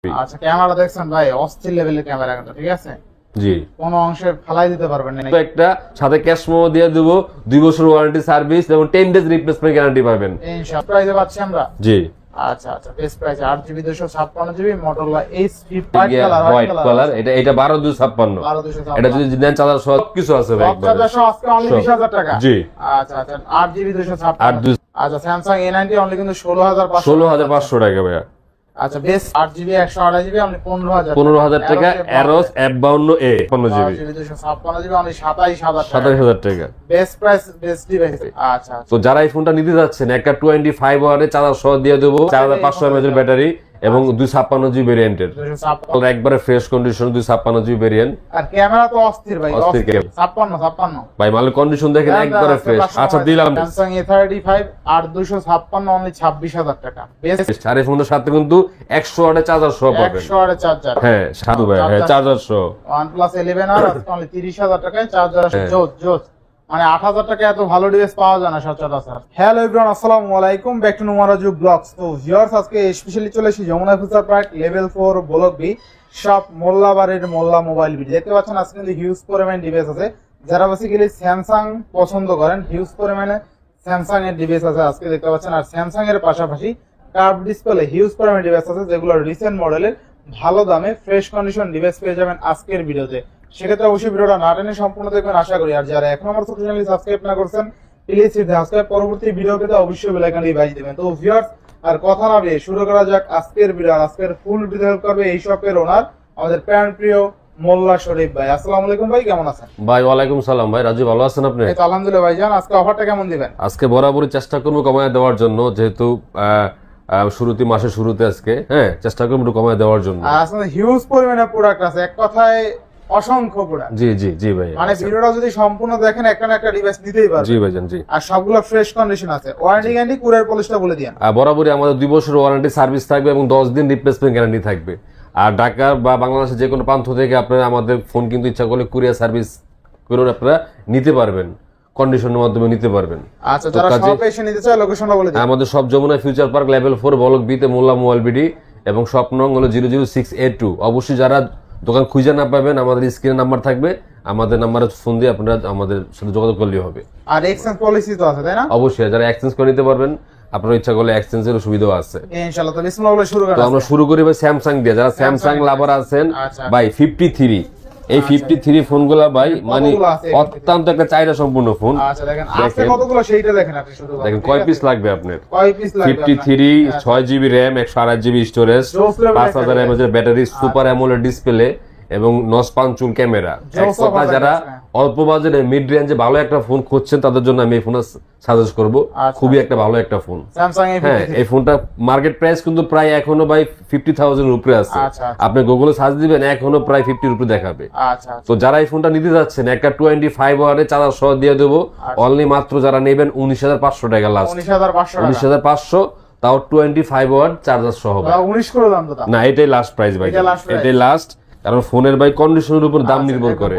আচ্ছা ক্যামেরা দেখছেন ভাই অস্থির লেভেলের ক্যামেরা কিন্তু ঠিক আছে জি কোন অংশে ফেলাই দিতে পারবেন না একটা সাথে ক্যাশ মেমো দিয়ে দেব 2 বছর ওয়ারেন্টি সার্ভিস এবং 10 ডেজ রিপ্লেসমেন্ট গ্যারান্টি পাবেন ইনশাআল্লাহ প্রাইসে পাচ্ছি আমরা জি আচ্ছা আচ্ছা best price 8GB 256GB Motorola H50 white colour এটা 12256 এটা যদি দেন চার্জার সব কিছু আছে ভাই একবার আজকে অনলি 20000 টাকা জি আচ্ছা আচ্ছা 8GB 256 আচ্ছা Samsung A90 অনলি কিন্তু 16500 টাকা ভাই আচ্ছা বেস 8GB 128GB অনলি 15000 টাকা Eros F52A 15GB 256GB only 27000 টাকা বেস্ট প্রাইস বেস্ট ডিভাইস আচ্ছা তো যারা এই ফোনটা নিতে যাচ্ছেন একটা 25 ওয়াটের চার্জার সহ দিয়ে দেব 4500 mAh এর ব্যাটারি এবং 256GB ভেরিয়েন্টের একবারে ফ্রেশ কন্ডিশন 256GB ভেরিয়েন্ট আর ক্যামেরা তো অস্থির ভাই অস্থির 56 ভাই মালের কন্ডিশন দেখেন একবারে ফ্রেশ আচ্ছা দিলাম Samsung A35 8256 অনলি 26000 টাকা বেস্ট আর এই ফোনের সাথে কিন্তু 100 ওয়াটের চার্জার সহ পাবেন 100 ওয়াটের চার্জার হ্যাঁ সাধু ভাই হ্যাঁ চার্জার সহ OnePlus 11 আর অনলি 30000 টাকায় চার্জার আছে জোস মানে 8000 টাকা এত ভালো ডিভাইস পাওয়া যায় না সচরাচর। হ্যালো এভরিওয়ান আসসালামু আলাইকুম ব্যাক টু নুমারাজু ব্লগস। তো ভিউয়ার্স আজকে স্পেশালি চলে এসেছি Jamuna future park level 4 block B shop মোল্লাবাড়ির মোল্লা মোবাইল বিডি। দেখতে পাচ্ছেন আজকে কিন্তু হিউজ পরিমাণ ডিভাইস আছে, যারা বেসিক্যালি স্যামসাং পছন্দ করেন হিউজ পরিমাণে স্যামসাং এর ডিভাইস আছে আজকে দেখতে পাচ্ছেন। আর স্যামসাং এর পাশাপাশি কার্ভ ডিসপ্লে হিউজ পরিমাণ ডিভাইস আছে যেগুলো রিসেন্ট মডেলের ভালো দামে ফ্রেশ কন্ডিশন ডিভাইস পেয়ে যাবেন আজকের ভিডিওতে। সেক্ষেত্রে অবশ্যই ভিডিওটা না টেনে সম্পূর্ণ দেখবেন আশা করি। আর যারা এখন আমার ছোট চ্যানেল সাবস্ক্রাইব না করছেন প্লিজ সাবস্ক্রাইব, পরবর্তী ভিডিও পেতে অবশ্যই বেল আইকনটি বাজিয়ে দিবেন। তো ভিউয়ার্স আর কথা না বলে শুরু করা যাক আজকের ভিডিও। আজকের ফুল ভিডিও হেল্প করবে এই শপের ওনার আমাদের প্রিয় মোল্লা শরীফ ভাই। আসসালামু আলাইকুম ভাই, কেমন আছেন? ভাই ওয়ালাইকুম সালাম ভাই। রাজু ভালো আছেন আপনি? এই তো আলহামদুলিল্লাহ ভাইজান। আজকে অফারটা কেমন দিবেন? আজকে বরাবরই চেষ্টা করব কমায় দেওয়ার জন্য, যেহেতু শুরুতে মাসের শুরুতে আজকে চেষ্টা করব একটু কমায় দেওয়ার জন্য। আসলে হিউজ পরিমাণে প্রোডাক্ট আছে, এক কথায় অসংখ্য প্রোডাক্ট। জি জি জি ভাই, মানে ভিডিওটা যদি সম্পূর্ণ দেখেন একটা না একটা ডিভাইস নিতেই পারবেন। জি ভাইজান জি। আর সবগুলো ফ্রেশ কন্ডিশন আছে। ওয়ারেন্টি গ্যারান্টি কুরিয়ার পলিসিটা বলে দিন। বরাবরই আমাদের 2 বছর ওয়ারেন্টি সার্ভিস থাকবে এবং 10 দিন রিপ্লেসমেন্ট গ্যারান্টি থাকবে। আর ঢাকা বা বাংলাদেশের যে কোনো প্রান্ত থেকে আপনারা আমাদের ফোন কিন্তু ইচ্ছা করলে কুরিয়ার সার্ভিস করে আপনারা নিতে পারবেন, কন্ডিশনের মাধ্যমে নিতে পারবেন। আচ্ছা যারা শপে এসে নিতে চায় লোকেশনটা বলে দিন। আমাদের সব Jamuna future park level 4 block B তে মোল্লা মোবাইল বিডি এবং শপ নং হলো 006A2। অবশ্যই যারা দোকান খুঁজে না পাবেন আমাদের স্ক্রিনে নাম্বার থাকবে, আমাদের নাম্বারে ফোন দিয়ে আপনারা আমাদের সাথে যোগাযোগ করলেই হবে। আর এক্সচেঞ্জ পলিসি তো আছে তাই না? অবশ্যই যারা এক্সচেঞ্জ করে নিতে পারবেন, আপনার ইচ্ছা করলে এক্সচেঞ্জের সুবিধাও আছে ইনশাআল্লাহ। তো বিসমিল্লাহ বলে শুরু করা। তো আমরা শুরু করি ভাই স্যামসাং দিয়ে। যারা স্যামসাং লাভার আছেন ভাই 53 এই 53 ফোনগুলা ভাই মানে অত্যন্ত একটা চাহিদা সম্পূর্ণ ফোন। আচ্ছা দেখেন আজকে কতগুলো সেইটা দেখেন আপনি শুধু দেখেন কয় পিস লাগবে আপনার? কয় পিস লাগবে? 53 6GB RAM 128GB storage 5000 mAh এর ব্যাটারি, সুপার অ্যামোলেড ডিসপ্লে এবং নস পাঞ্চুল ক্যামেরা। যারা অল্প বাজেটে মিড রেঞ্জে ভালো একটা ফোন খুঁজছেন তাদের জন্য আমি এই ফোন সাজেস্ট করব। খুবই একটা ভালো একটা ফোন স্যামসাং। হ্যাঁ এই ফোনটা মার্কেট প্রাইস কিন্তু প্রায় এখনো ভাই 50,000 এর উপরে আছে। আপনি গুগলে সার্চ দিবেন এখনো প্রায় 50 এর উপরে দেখাবে। তো যারা এই ফোনটা নিতে যাচ্ছেন একটা 25 ওয়াটের চার্জার সহ দিয়ে দেব অনলি মাত্র যারা নেবেন 19500 টাকা লাস্ট। 19500 তাও 25 ওয়াট চার্জার সহ। 19 করে দাম তো না, এটাই লাস্ট প্রাইস ভাই, এটাই লাস্ট। কারণ ফোনের ভাই কন্ডিশনের উপর দাম নির্ভর করে,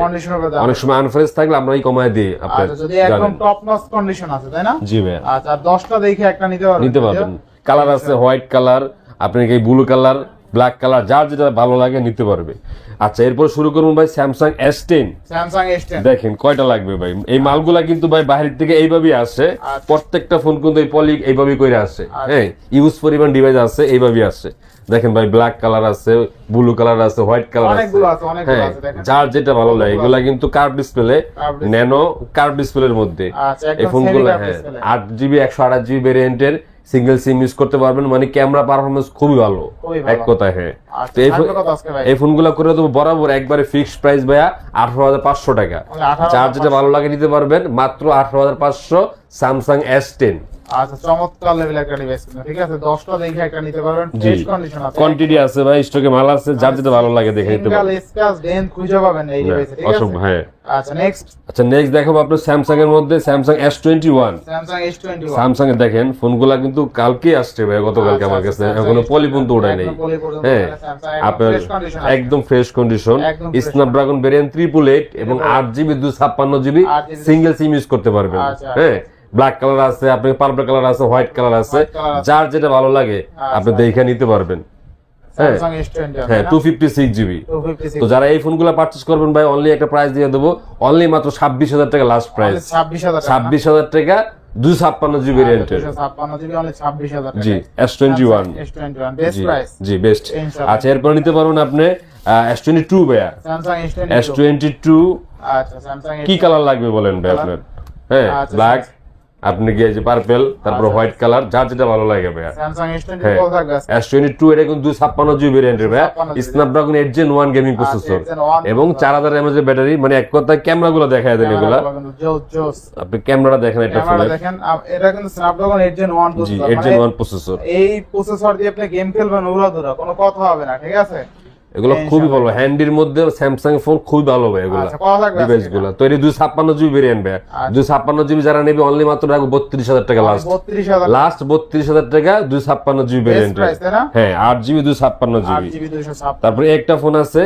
অনেক সময় আনফ্রেশ থাকলে আমরা এই কমায় দিই। আচ্ছা যদি একদম টপ নচ কন্ডিশন আছে তাই না? জি ভাই। আচ্ছা 10টা দেখে একটা নিতে পারবেন। কালার আছে হোয়াইট কালার, আপনার এই ব্লু কালার, ব্ল্যাক কালার, যার যেটা ভালো লাগে নিতে পারবে। আচ্ছা এরপর শুরু করুন ভাই স্যামসাং S10। স্যামসাং S10 দেখেন কয়টা লাগবে ভাই। এই মালগুলা কিন্তু ভাই বাইরের থেকে এইভাবেই আসে, প্রত্যেকটা ফোন কিন্তু এই পলি এইভাবেই করে আসে। হ্যাঁ ইউজ পরিমাণ ডিভাইস আছে এইভাবেই আসে। দেখেন ভাই ব্ল্যাক কালার আছে, ব্লু কালার আছে, হোয়াইট কালার আছে, হ্যাঁ যার যেটা ভালো লাগে। এগুলা কিন্তু কার্ভ ডিসপ্লে, ন্যানো কার্ভ ডিসপ্লের মধ্যে এই ফোনগুলো। হ্যাঁ 8GB 128GB ভেরিয়েন্টের সিঙ্গেল সিম ইউজ করতে পারবেন, মানে ক্যামেরা পারফরমেন্স খুবই ভালো এক কথায়। হ্যাঁ এই ফোনগুলো করে তো বরাবর একবারে ফিক্সড প্রাইস ভাইয়া 18,500 টাকা। যার যেটা ভালো লাগে নিতে পারবেন মাত্র 18,500 স্যামসাং S10। আচ্ছা চমৎকার লেভেল একটা ডিভাইস ঠিক আছে। 10টা দেখে একটা নিতে পারবেন, ফ্রেশ কন্ডিশন আছে, কোয়ান্টিটি আছে ভাই, স্টকে মাল আছে, যার যেটা ভালো লাগে দেখে নিতে পারবেন। সিঙ্গেল স্ক্র্যাচ দেন খুঁজে পাবেন এই ডিভাইসে ঠিক আছে। হ্যাঁ আচ্ছা নেক্সট দেখাবো আপনার স্যামসাং এর মধ্যে স্যামসাং S21। স্যামসাং এর দেখেন ফোনগুলা কিন্তু কালকে আসছে ভাই, গতকালকে আমার কাছে এখনো পলি পর্যন্ত ওঠায় নাই। হ্যাঁ আপনার একদম ফ্রেশ কন্ডিশন, স্ন্যাপড্রাগন ভেরিয়েন্ট 888 এবং 8GB 256GB single SIM use করতে পারবেন। হ্যাঁ ব্ল্যাক কালার আছে, আপনার পার্পল কালার আছে, হোয়াইট কালার আছে, যার যেটা ভালো লাগে আপনি দেখে নিতে পারবেন। হ্যাঁ Samsung S20 হ্যাঁ 256GB। 256 তো যারা এই ফোনগুলো পারচেজ করবেন ভাই অনলি একটা প্রাইস দিয়ে দেবো, অনলি মাত্র 26,000 টাকা লাস্ট প্রাইস। 26,000 26,000 টাকা 256GB ভেরিয়েন্টের। 256GB অনলি 26,000 টাকা। জি S21 S21 বেস্ট প্রাইস। জি বেস্ট। ইনশাআল্লাহ। আচ্ছা এরপর নিতে পারবেন আপনি S22 ভাইয়া। Samsung S22 S22 আচ্ছা Samsung কি কালার লাগবে বলেন ভাই আপনার? হ্যাঁ আচ্ছা, ব্ল্যাক, আপনি কি এই যে পার্পল, তারপর হোয়াইট কালার, যার যেটা ভালো লাগে ভাইয়া। Samsung S20 হ্যাঁ কত থাকবে আজকে? S22 এটা কিন্তু 256GB ভেরিয়েন্টের ভাইয়া, 256GB Snapdragon 8 Gen 1 gaming processor 8 Gen 1 এবং 4000 mAh এর ব্যাটারি। মানে এক কথায় ক্যামেরাগুলো দেখায় দেন এগুলা, জোস। আপনি ক্যামেরাটা দেখেন এটা ক্যামেরা ফোনের। দেখেন এটা কিন্তু Snapdragon 8 Gen 1 জি প্রসেসর। 8 Gen 1 processor. এই প্রসেসর দিয়ে আপনি গেম খেলবেন উড়াধুরা, কোনো কথা হবে না, ঠিক আছে? এগুলো খুবই ভালো, হ্যান্ডির মধ্যে স্যামসাং ফোন খুবই ভালো ভাই এগুলো আচ্ছা কত থাকবে ডিভাইস গুলো। তো এটা 256GB ভেরিয়েন্ট ভাই। 256GB যারা নেবে অনলি মাত্র রাখবো 32,000 টাকা লাস্ট। 32,000 লাস্ট 32,000 টাকা 256GB ভেরিয়েন্ট। প্রাইস তাই না? হ্যাঁ 8GB 256GB। 8GB 256 তারপরে একটা ফোন আছে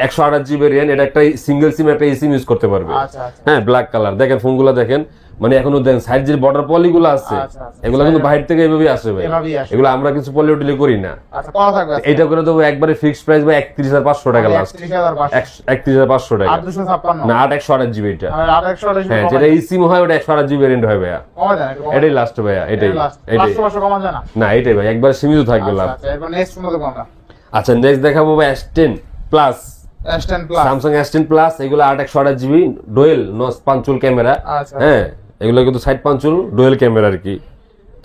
128GB ভেরিয়েন্ট, এটা একটা সিঙ্গেল সিম একটা এসিম ইউজ করতে পারবে। আচ্ছা আচ্ছা হ্যাঁ ব্ল্যাক কালার। দেখেন ফোনগুলো দেখেন, মানে এখনো দেখেন সাইড যে বর্ডার পলিগুলো আছে আচ্ছা, আচ্ছা। এগুলো কিন্তু বাইরে থেকে এভাবেই আসে ভাই, এভাবেই আসে। এগুলো আমরা কিছু পলিউটিলি করি না। আচ্ছা কত থাকবে আজকে? এটা করে দেবো একবারে ফিক্সড প্রাইস ভাই 31,500 টাকা লাস্ট। 31,500 31,500 টাকা। 856 না 828GB এটা। আর 828 হ্যাঁ যেটা ইসিম হয় ওটা 128GB ভেরিয়েন্ট হয় ভাইয়া। কমা দেন একটু, এটাই লাস্ট ভাইয়া, এটাই এটাই। 500 কমা যায় না? না এটাই ভাই একবার সীমিত থাকবে লাভ। আচ্ছা এরপর নেক্সট ফোন দেখব আমরা। আচ্ছা নেক্সট দেখাবো ভাই S10 plus. S10 plus Samsung S10 plus, এগুলো 828GB ডুয়েল নস পাঞ্চুল ক্যামেরা। আচ্ছা হ্যাঁ এগুলো কিন্তু সাইড পাঞ্চুল ডুয়েল ক্যামেরা আর কি।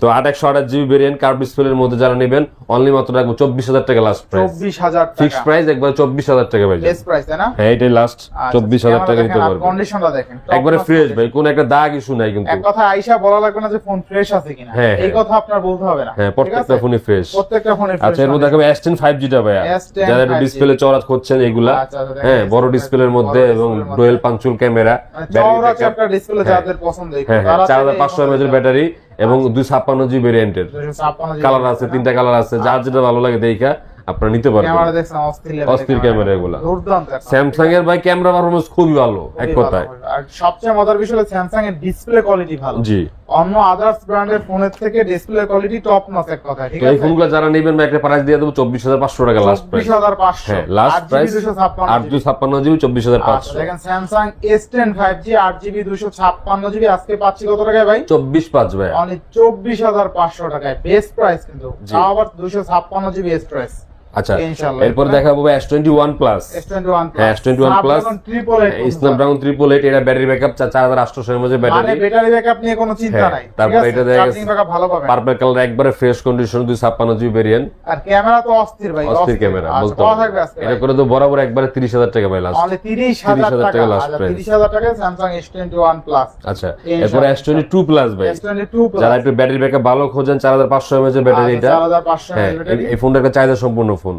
তো 828GB ভেরিয়েন্ট কার্ভ ডিসপ্লের মধ্যে যারা নেবেন অনলি মাত্র রাখবো 24,000 টাকা লাস্ট প্রাইস। 24,000 টাকা ফিক্সড প্রাইস একবার 24,000 টাকা ভাই। বেস্ট প্রাইস তাই না? হ্যাঁ এটাই লাস্ট, 24,000 টাকা নিতে পারবেন। কন্ডিশনটা দেখেন একবারে ফ্রেশ ভাই, কোন একটা দাগ ইস্যু নাই কিন্তু। এক কথা আইসা বলা লাগবে না যে ফোন ফ্রেশ আছে কিনা, হ্যাঁ, এই হ্যাঁ। কথা আপনার বলতে হবে না। হ্যাঁ ঠিক প্রত্যেকটা আছে? ফোনই ফ্রেশ। প্রত্যেকটা ফোনে আচ্ছা এর মধ্যে দেখাবো S10 5G টা ভাইয়া, S10 যারা একটু 5G ডিসপ্লে চওড়া খুঁজছেন এগুলা। আচ্ছা, আচ্ছা, দেখেন, হ্যাঁ বড় S10 ডিসপ্লের মধ্যে বড় এবং ডিসপ্লের মধ্যে। ডুয়েল পাঞ্চুল ক্যামেরা, চওড়া চ্যাপ্টার ডিসপ্লে যাদের পছন্দ এই হ্যাঁ 4500 mAh এর ব্যাটারি এবং 256GB ভেরিয়েন্টের। 256 কালার আছে, 3টা কালার আছে, যার যেটা ভালো লাগে দেখা আপনারা নিতে পারবেন। ক্যামেরা দেখছেন অস্থির লেভেলের অস্থির ক্যামেরা এগুলা। দুর্দান্ত একটা। স্যামসাং এর ভাই ক্যামেরা পারফরম্যান্স খুবই ভালো এক কথায়। আর সবচেয়ে মজার বিষয় হলো স্যামসাং এর ডিসপ্লে কোয়ালিটি ভালো। জি অন্য আদার্স ব্র্যান্ডের ফোনের থেকে ডিসপ্লে কোয়ালিটি টপ নচ এক কথা, ঠিক তো এই আছে? ফোনগুলো যারা নেবেন ভাই একটা প্রাইস দিয়ে দেবো 24,500 টাকা লাস্ট প্রাইস। 24,500 হ্যাঁ লাস্ট প্রাইস 8GB 856GB 24,500। আচ্ছা দেখেন Samsung S10 5G 8GB 256GB আজকে পাচ্ছি কত টাকায় ভাই? 24,500 ভাই। অনলি 24,500 টাকায় বেস্ট প্রাইস কিন্তু। তাও আবার 256GB বেস্ট প্রাইস। আচ্ছা ইনশাআল্লাহ। এরপর দেখাবো ভাই S21 প্লাস। S21 হ্যাঁ S21 প্লাস স্ন্যাপড্রাগন 888, এটা ব্যাটারি ব্যাকআপ 4800 mAh এর মানে ব্যাটারি। ব্যাটারি ব্যাকআপ নিয়ে কোনো চিন্তা হ্যাঁ, নাই। তারপর এটা দেখা চার্জিং ব্যাকআপ ভালো পাবেন। পার্পল কালার একবারে ফ্রেশ কন্ডিশন 256GB ভেরিয়েন্ট। আর ক্যামেরা তো অস্থির ভাই, অস্থির ক্যামেরা আচ্ছা, বলতে কত হবে। থাকবে আজকে এটা ভাই? করে তো বরাবর একবারে 30,000 টাকা ভাই লাস্ট। অনলি 30,000 টাকা last আচ্ছা, price। 30,000 টাকায় স্যামসাং S21 প্লাস। আচ্ছা ইনশাআল্লাহ। এরপর S22 প্লাস ভাই, S22 প্লাস যারা একটু ব্যাটারি ব্যাকআপ ভালো খোঁজেন 4500 mAh এর ব্যাটারি এটা। 4500 হ্যাঁ ব্যাটারি এই ফোনটা একটা চাহিদা সম্পূর্ণ ফোন।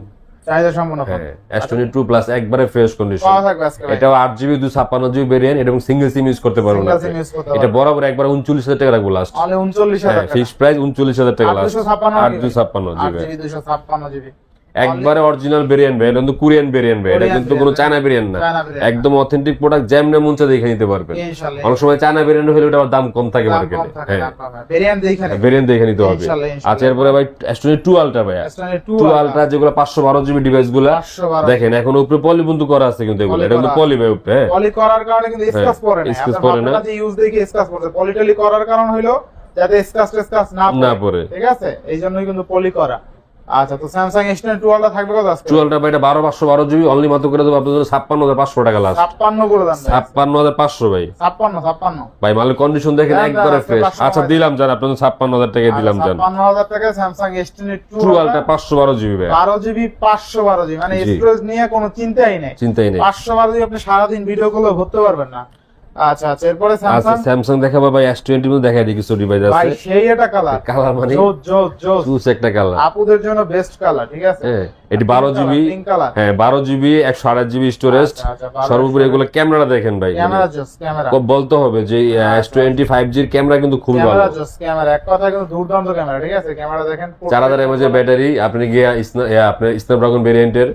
চাহিদা সম্পন্ন ফোন। হ্যাঁ S22 প্লাস একবারে ফ্রেশ কন্ডিশন। কত থাকবে আজকে ভাই? এটাও 8GB 256GB ভেরিয়েন্ট এবং সিঙ্গেল সিম ইউজ করতে পারবেন Single আপনি। SIM use করতে এটা বরাবর একবার 39,000 টাকা রাখবো লাস্ট। অনলি 39,000 হ্যাঁ টাকা। ফিক্সড প্রাইস 39,000 টাকা লাস্ট। 856 856GB 256GB একবারে অরিজিনাল ভেরিয়েন্ট ভাই, এটা কিন্তু কোরিয়ান ভেরিয়েন্ট ভাই, এটা Korean কিন্তু কোনো variant, চায়না ভেরিয়েন্ট না, চায়না variant একদম অথেন্টিক প্রোডাক্ট, যেমনে মন চায় দেখে নিতে পারবেন। ইনশাআল্লাহ। অনেক সময় চায়না ভেরিয়েন্ট হলে ওটা আবার দাম কম থাকে দাম মার্কেটে। কম থাকে, হ্যাঁ দাম কম হয়। ভেরিয়েন্ট দেখে নেবেন। ভেরিয়েন্ট দেখে নিতে হবে। ইনশাআল্লাহ, ইনশাআল্লাহ। আচ্ছা এরপরে ভাই S22 আলট্রা ভাই, S22 2 আলট্রা যেগুলো 512GB ডিভাইস গুলা 512 দেখেন এখন উপরে পলি বন্ধু করা আছে কিন্তু এগুলো, এটা কিন্তু পলি ভাই উপরে। হ্যাঁ পলি করার কারণে কিন্তু স্ক্র্যাচ পড়ে না। স্ক্র্যাচ আপনার পড়ে না। ভাবনা যে ইউজ দেখে স্ক্র্যাচ পড়ছে, পলিটলি করার কারণ হলো যাতে স্ক্র্যাচ না পড়ে। ঠিক আছে? এইজন্যই কিন্তু পলি করা। আচ্ছা তো স্যামসাং S22 আলট্রা থাকবে কত আজকে? 2 আলট্রা ভাই এটা 12/512GB অনলি মাত্র করে দেবো আপনাদের 56,500 টাকা লাস্ট। 56 করে দেন ভাই। 56,500 ভাই। 56 ভাই মালের কন্ডিশন দেখেন হ্যাঁ, একবারে আজকে ফ্রেশ। 500 আচ্ছা দিলাম জান আপনাদের 56,000 টাকা দিলাম জান। 56,000 টাকা স্যামসাং S22 2 আলট্রা 512GB ভাই। 12GB 512GB মানে জি। স্টোরেজ নিয়ে কোনো চিন্তাই নেই। চিন্তাই নেই। 512GB আপনি সারাদিন ভিডিও কলে ভরতে পারবেন না। আচ্ছা আচ্ছা এরপরে আচ্ছা স্যামসাং স্যামসাং দেখাবো ভাই S20 মধ্যে দেখাই দিই কিছু ডিভাইস ভাই আছে। সেই এটা কালার কালার মানে জোস চুজ একটা কালার। আপুদের জন্য বেস্ট কালার, ঠিক আছে? হ্যাঁ এটি 12GB, পিঙ্ক কালার। হ্যাঁ 12GB 128GB স্টোরেজ। আচ্ছা, আচ্ছা, 12 সর্বোপরি এগুলো ক্যামেরা দেখেন ভাই, ক্যামেরা জোস ক্যামেরা খুব বলতে হবে যে S20 5G এর ক্যামেরা কিন্তু খুবই ভালো। ক্যামেরা জোস ক্যামেরা এক কথা কিন্তু দুর্দান্ত ক্যামেরা, ঠিক আছে? ক্যামেরা দেখেন 4000 mAh এর ব্যাটারি, আপনি গিয়ে আপনার স্ন্যাপড্রাগন ভেরিয়েন্টের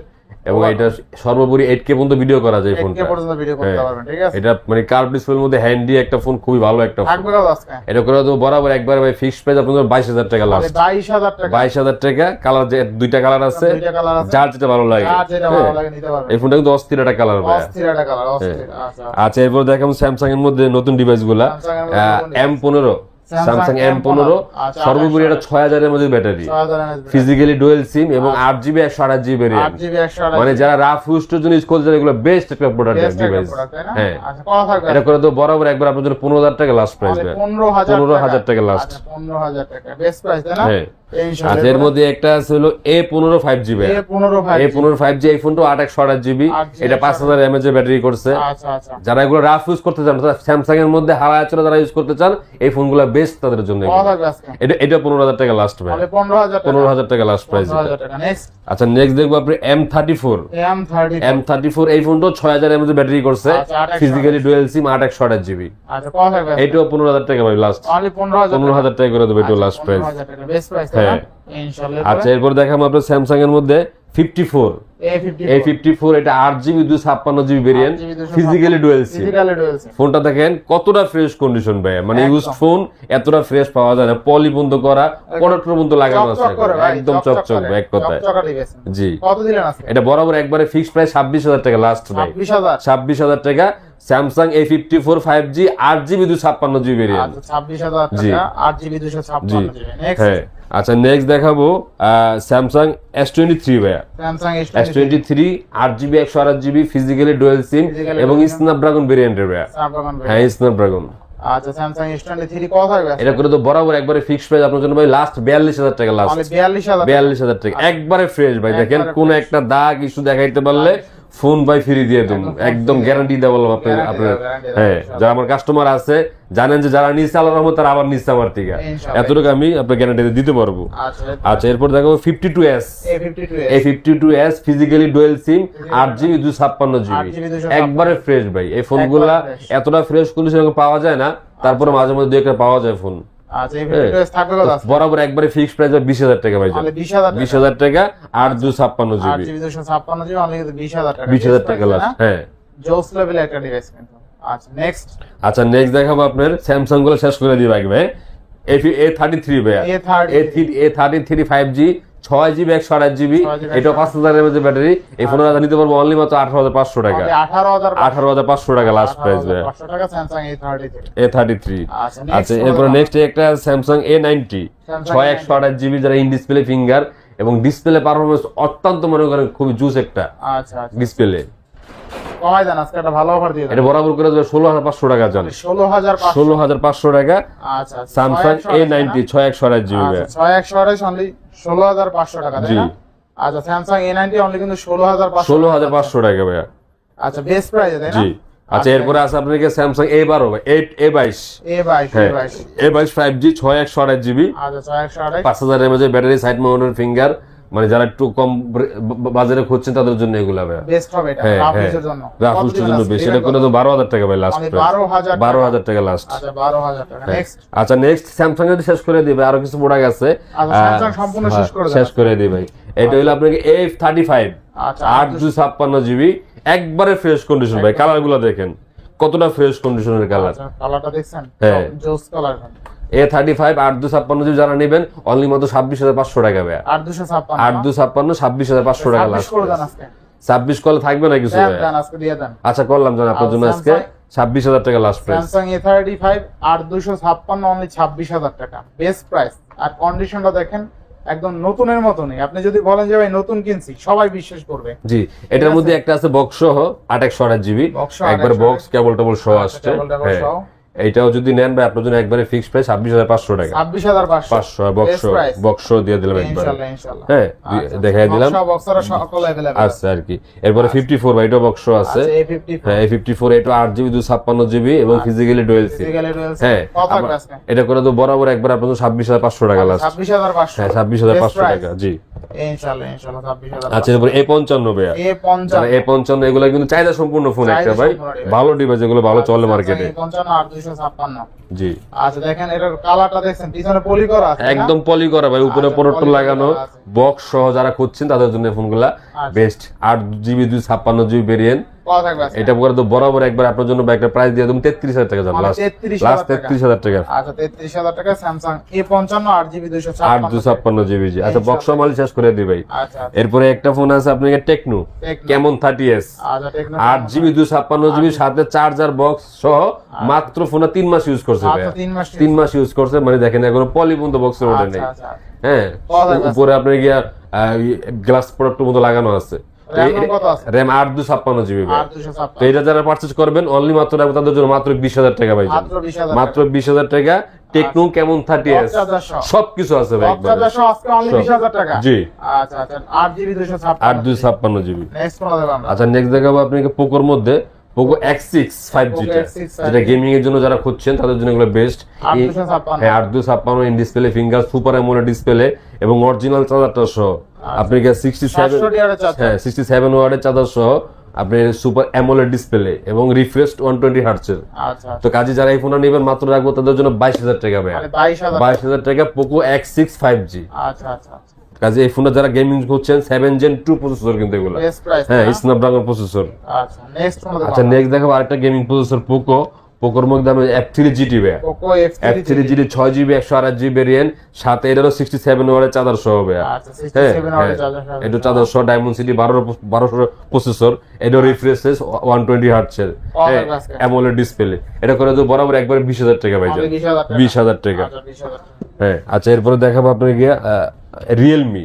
এবং এটা সর্বোপরি 8K পর্যন্ত ভিডিও করা যায় 8K ফোনটা পর্যন্ত ভিডিও করতে পারবেন, ঠিক আছে? এটা মানে কার্ভ ডিসপ্লের মধ্যে হ্যান্ডি একটা ফোন, খুবই ভালো একটা ফোন। থাকবে কত আজকে? এটা করে তো বরাবর একবার ভাই ফিক্সড প্রাইস আপনাদের 22,000 টাকা লাস্ট। 22,000 টাকা, 22,000 টাকা। কালার যে দুইটা কালার আছে, দুইটা কালার আছে, যার যেটা ভালো লাগে, যার যেটা ভালো লাগে নিতে পারবেন। এই ফোনটা কিন্তু অস্থির একটা কালার ভাই। অস্থির একটা কালার, অস্থির। আচ্ছা আচ্ছা, এরপর দেখাম স্যামসাং এর মধ্যে নতুন ডিভাইস গুলা। Samsung এর মধ্যে নতুন M15, স্যামসাং M15, আচ্ছা, সর্বোপরি এটা 6000 এর মধ্যে ব্যাটারি, 6000 mAh, ফিজিক্যালি ডুয়াল সিম এবং 8GB 128GB variant. 8GB 128GB, মানে যারা রাফ ইউজের জন্য ইউজ করতে চান, এগুলো বেস্ট একটা প্রোডাক্ট ডিভাইস। হ্যাঁ, আচ্ছা কত থাকবে? এটা করে তো বরাবর একবার আপনাদের 15,000 টাকা লাস্ট প্রাইস ভাই। 15,000 টাকা লাস্ট। আচ্ছা 15,000 টাকা বেস্ট প্রাইস, তাই না? হ্যাঁ। ইনশাআল্লাহ। আচ্ছা, এর মধ্যে একটা আছে হলো A15 5G ভাই। A15 5G, A15 5G এই ফোনটা 8/128GB, 8GB এটা 5000 mAh এর ব্যাটারি করছে। আচ্ছা আচ্ছা যারা এগুলো রাফ ইউজ করতে চান, স্যামসাং এর মধ্যে হাওয়া চলা যারা ইউজ করতে চান, এই ফোনগুলো বেস্ট তাদের জন্য। কত থাকবে আজকে? এটা 15,000 টাকা লাস্ট ভাই। তাহলে 15,000 টাকা, 15,000 টাকা লাস্ট প্রাইস। 15,000 টাকা। নেক্সট আচ্ছা, নেক্সট দেখবো আপনি M34। M34 এই ফোনটা 6000 mAh ব্যাটারি করছে, আচ্ছা, 8/128 ফিজিক্যালি ডুয়াল সিম 8/128GB। আচ্ছা কত থাকবে? এইটাও 15,000 টাকা ভাই লাস্ট। অনলি 15,000 15,000 টাকা করে দেবো, এটা লাস্ট প্রাইস। 15,000 টাকা বেস্ট প্রাইস, তাই না? হ্যাঁ। ইনশাআল্লাহ। আচ্ছা, এরপর দেখাবো আপনার স্যামসাং এর মধ্যে 54। A54 এটা 8GB 256GB variant, 8GB physically dual SIM. Physically dual SIM. ফোনটা দেখেন কতটা ফ্রেশ কন্ডিশন ভাই, মানে একদম। ইউজড ফোন এতটা ফ্রেশ পাওয়া যায় না। পলি বন্ধ করা, প্রোডাক্ট বন্ধ লাগানো আছে, চকচক করে ভাই, একদম চকচক ভাই, এক কথায়। চকচকা ডিভাইস। জি, কত দিলেন আজকে? এটা বরাবর একবারে ফিক্সড প্রাইস 26,000 টাকা লাস্ট ভাই। 26,000 26,000 টাকা। Samsung A54 5G 8GB 256GB variant. আচ্ছা 26,000 জি। টাকা, 8GB 256GB। নেক্সট হ্যাঁ। আচ্ছা, নেক্সট দেখাবো স্যামসাং S23 ভাইয়া। Samsung S23 8GB 128GB physically dual SIM Physically এবং dual স্ন্যাপড্রাগন ভেরিয়েন্টের ভাইয়া। স্ন্যাপড্রাগন। হ্যাঁ, স্ন্যাপড্রাগন। আচ্ছা স্যামসাং S23 কত থাকবে? এটা করে তো বরাবর একবারে ফিক্সড প্রাইস আপনার জন্য ভাই লাস্ট 42,000 টাকা লাস্ট। অনলি 42,000 টাকা। 42,000 টাকা একবারে ফ্রেশ ভাই। দেখেন একবারে কোন একটা দাগ ইস্যু দেখাইতে পারলে ফোন ভাই ফ্রি দিয়ে দেব, একদম গ্যারান্টি দেব বললাম আপনার। হ্যাঁ, যারা আমার কাস্টমার আছে জানেন যে যারা নিচে আল্লাহর রহমতে তারা আবার নিচে আমার থেকে, ইনশাআল্লাহ। এতটুকু আমি আপনার গ্যারান্টি দিতে পারবো। আচ্ছা, এরপর দেখো 52s। A52s ফিজিক্যালি ডুয়াল সিম 8GB 256GB 8GB একবারে ফ্রেশ ভাই। এই ফোনগুলা এতটা ফ্রেশ কন্ডিশনে পাওয়া যায় না, তারপরে মাঝে মধ্যে দুই একটা পাওয়া যায় ফোন। আচ্ছা A52s থাকবে কত আজকে? বরাবর একবারে ফিক্সড প্রাইস 20,000 টাকা ভাই। অনলি 20,000 টাকা। 20,000 টাকা 8/256GB 8GB 256GB অনলি 20,000 টাকা। 20,000 টাকা লাস্ট। হ্যাঁ। জোস লেভেল একটা ডিভাইস কিন্তু। আচ্ছা নেক্সট। আচ্ছা, নেক্সট দেখাবো আপনার স্যামসাং গুলো শেষ করে দিই ভাই। A33 ভাই। A33 5G 6GB 128GB, এটা 5000 mAh ব্যাটারি। এই ফোনের দাম নিতে পারবো অনলি মাত্র 18,500 টাকা। 18,500 টাকা লাস্ট প্রাইস ভাই। 500 টাকা স্যামসাং A33। আচ্ছা আচ্ছা, এরপর নেক্সট একটা স্যামসাং A90 6/128GB, যারা ইন ডিসপ্লে ফিঙ্গার এবং ডিসপ্লে পারফরম্যান্স অত্যন্ত মনে করেন খুবই জুস একটা আচ্ছা আচ্ছা ডিসপ্লে। কমাই দেন আজকে একটা ভালো অফার দিয়ে দেন। এটা বরাবর করে দেবে 16,500 টাকা জানেন। 16,500 16,500 টাকা আচ্ছা স্যামসাং A90 6/128GB ভাই। 6/128 অনলি 16,500 টাকা, তাই জি। না? আচ্ছা স্যামসাং A90 অনলি কিন্তু 16,500। 16,500 টাকা ভাইয়া। আচ্ছা বেস্ট প্রাইসে, তাই না? জি। আচ্ছা, এরপরে আছে আপনাকে স্যামসাং A12 ভাই। A22 হ্যাঁ, A22 5G 6/128GB, আচ্ছা 6/128 5000 mAh battery, side mounted finger, মানে যারা একটু কম বাজারে খুঁজছেন তাদের জন্য এগুলা ভাই। বেস্ট হবে এটা হ্যাঁ, রাফিসের জন্য। রাফুসের জন্য বেশি। এটা করে তো 12,000 টাকা ভাই লাস্ট অনলি প্রাইস। 12,000 12,000 টাকা লাস্ট। আচ্ছা 12,000 টাকা। নেক্সট। আচ্ছা, নেক্সট স্যামসাং এর শেষ করে দিবে, আরো কিছু প্রোডাক্ট আছে। আচ্ছা স্যামসাং সম্পূর্ণ শেষ করে দেন। শেষ করে দিই ভাই। এটা হলো আপনাকে A35 আচ্ছা 8/256GB একবারে ফ্রেশ কন্ডিশন ভাই। কালার গুলো দেখেন কতটা ফ্রেশ কন্ডিশনের কালার। আচ্ছা কালারটা দেখছেন? হ্যাঁ। জোস কালার। A35 8/256GB যারা নেবেন অনলি মাত্র 26,500 টাকা ভাই। 8/256 8/256 26,500 টাকা লাস্ট। 26 করে দেন আজকে। 26 কল থাকবে না কিছু ভাই? দেন আজকে দিয়ে দেন। আচ্ছা, করলাম জান আপনার জন্য আজকে 26,000 টাকা last price. Samsung A35 8/256 only 26,000 টাকা বেস্ট প্রাইস। আর কন্ডিশনটা দেখেন একদম নতুনের মতনই। আপনি যদি বলেন যে ভাই নতুন কিনছি, সবাই বিশ্বাস করবে। জি, এটার মধ্যে একটা আছে বক্স সহ 8/128GB, একবার বক্স কেবল টেবল সহ আসছে। হ্যাঁ, এইটাও যদি নেন ভাই আপনার জন্য একবারে ফিক্সড প্রাইস 26,500 টাকা। 26,500 বক্স দিয়ে দিলাম একবার। ইনশাআল্লাহ ইনশাআল্লাহ। হ্যাঁ, দেখাই দিলাম। বক্সরা সকল अवेलेबल আছে আর কি। এরপরে 54 ভাই, এটা বক্স আছে। আচ্ছা A54 হ্যাঁ, A54 এটা 8GB 256GB এবং physically dual SIM. Physically dual সিম। হ্যাঁ, কত থাকবে আজকে? এটা করে তো বরাবর একবার আপনার 26,500 টাকা লাস্ট। 26,500 হ্যাঁ, 26,500 টাকা। জি। ইনশাআল্লাহ ইনশাআল্লাহ 26,000। আচ্ছা, এরপর A55 ভাইয়া। A55 A55 এগুলো কিন্তু চাহিদা সম্পূর্ণ ফোন একটা ভাই, ভালো ডিভাইস, এগুলো ভালো চলে মার্কেটে। A55 256 জি আচ্ছা দেখেন এটার কালারটা দেখছেন পিছনে পলি করা আছে একদম পলি করা ভাই, উপরে আচ্ছা, পরোট্ট poly লাগানো, করা আছে। বক্স সহ যারা খুঁজছেন তাদের জন্য ফোনগুলা বেস্ট। 8GB 256GB ভেরিয়েন্ট, কত থাকবে আজকে? এটা পরে তো বরাবর একবার আপনার জন্য একটা প্রাইস দিয়ে দেবো 33,000 টাকা, মানে লাস্ট 33,000 টাকা। 33,000 টাকা। আচ্ছা 33,000 টাকা স্যামসাং A55 8GB 8/256GB জি। আচ্ছা বক্স মাল শেষ করে দিই ভাই। আচ্ছা এরপরে একটা ফোন আছে আপনার টেকনো কেমন 30s, আচ্ছা টেকনো 8GB 256GB সাথে চার্জার বক্স সহ, মাত্র ফোনে 3 মাস ইউজ করছে ভাই, আচ্ছা 3 মাস 3 মাস ইউজ করছে, মানে দেখেন এখনো পলি পর্যন্ত বক্সের ওঠে নেই। আচ্ছা হ্যাঁ কত আছে? উপরে আপনার গিয়া গ্লাস প্রোডাক্টের মতো লাগানো আছে। RAM কত আছে? RAM 8/256GB ভাই। 856 তো এটা যারা পারচেজ করবেন অনলি মাত্র রাখবো তাদের জন্য মাত্র 20,000 টাকা ভাই, মাত্র 20,000 মাত্র 20,000 টাকা। টেকনো কেমন 30s সবকিছু আছে ভাই একদম। 50 আজকে অনলি 20,000 টাকা জি আচ্ছা আচ্ছা 8GB 256 8/256GB। নেক্সট কোন দেব আমরা? আচ্ছা নেক্সট দেখাবো আপনাকে পোকোর মধ্যে পোকো X6 5G টা, X6 যেটা গেমিং এর জন্য যারা খুঁজছেন তাদের জন্য এগুলো বেস্ট। 856 হ্যাঁ 8/256 in display finger super AMOLED display এবং অরিজিনাল চার্জারটা সহ আপনি 67 হ্যাঁ 67 ওয়াটের চার্জার সহ আপনি সুপার অ্যামোলেড ডিসপ্লে এবং রিফ্রেশড 120 হার্টজ এর। আচ্ছা তো কাজে যারা এই ফোনটা নেবেন মাত্র রাখবো তাদের জন্য 22,000 টাকা ভাই, মানে 22,000 22,000 টাকা পোকো X6 5G। আচ্ছা আচ্ছা কাজে এই ফোনটা যারা গেমিং করছেন 7 Gen 2 প্রসেসর কিন্তু এগুলো, বেস্ট প্রাইস হ্যাঁ স্ন্যাপড্রাগন প্রসেসর। আচ্ছা নেক্সট কোন দেব? আচ্ছা নেক্সট দেখাবো আরেকটা গেমিং প্রসেসর পোকোর মধ্যে আমি F3 GT ভাই, Poco F3 GT 6GB 128GB variant, সাথে এটারও 67 ওয়াটের চার্জার সহ ভাই। আচ্ছা 67 ওয়াটের চার্জার সহ এটা চার্জার সহ ডায়মন্ড সিটি 1200 প্রসেসর, এটা রিফ্রেশেস 120 হার্টজ এর, হ্যাঁ অ্যামোলেড ডিসপ্লে। এটা করে তো বরাবর একবার 20,000 টাকা ভাই, 20,000 টাকা। আচ্ছা 20,000 হ্যাঁ আচ্ছা এরপরে দেখাবো আপনাকে গিয়া রিয়েলমি,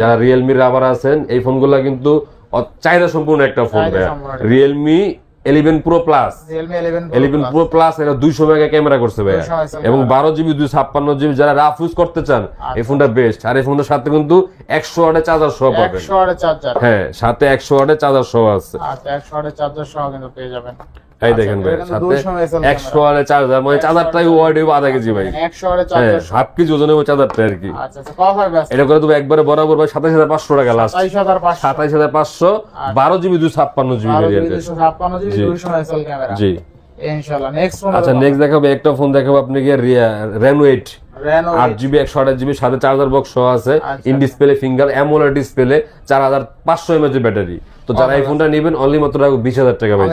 যারা রিয়েলমির রাবার আছেন এই ফোনগুলা কিন্তু চাহিদা সম্পূর্ণ একটা ফোন ভাই। Realme 11 Pro Plus, Realme 11 Pro Plus এটা 200 মেগা ক্যামেরা করছে ভাই, এবং 12GB 256GB যারা রাফ ইউজ করতে চান এই ফোনটা বেস্ট। আর এই ফোনটার সাথে কিন্তু 100 ওয়াটের চার্জার সহ পাবেন, 100 ওয়াটের চার্জার, হ্যাঁ সাথে 100 ওয়াটের চার্জার সহ আছে। আচ্ছা 100 ওয়াটের চার্জার সহ কিন্তু পেয়ে যাবেন। এই দেখেন ভাই সাথে 100 ওয়াটের চার্জার, মানে চার্জারটাই ওয়াট হবে আধা কেজি ভাই, 100 ওয়াটের হ্যাঁ চার্জার, হাফ কেজি ওজনের চার্জারটা আর কি। আচ্ছা আচ্ছা কত থাকবে আজকে? এটা করে দেবো একবারে বরাবর ভাই 27,500 টাকা last, 27,500 27,500 12GB 256GB variant. 256GB 200 megapixel camera জি ইনশাআল্লাহ। নেক্সট ফোন আচ্ছা নেক্সট দেখাবো একটা ফোন দেখাবো আপনাকে Reno 8 Reno 8GB 128GB সাথে চার্জার বক্স সহ আছে, in display finger AMOLED display, 4500 mAh এর ব্যাটারি। তো যারা এই ফোনটা নেবেন অনলি মাত্র 20,000 টাকা ভাই,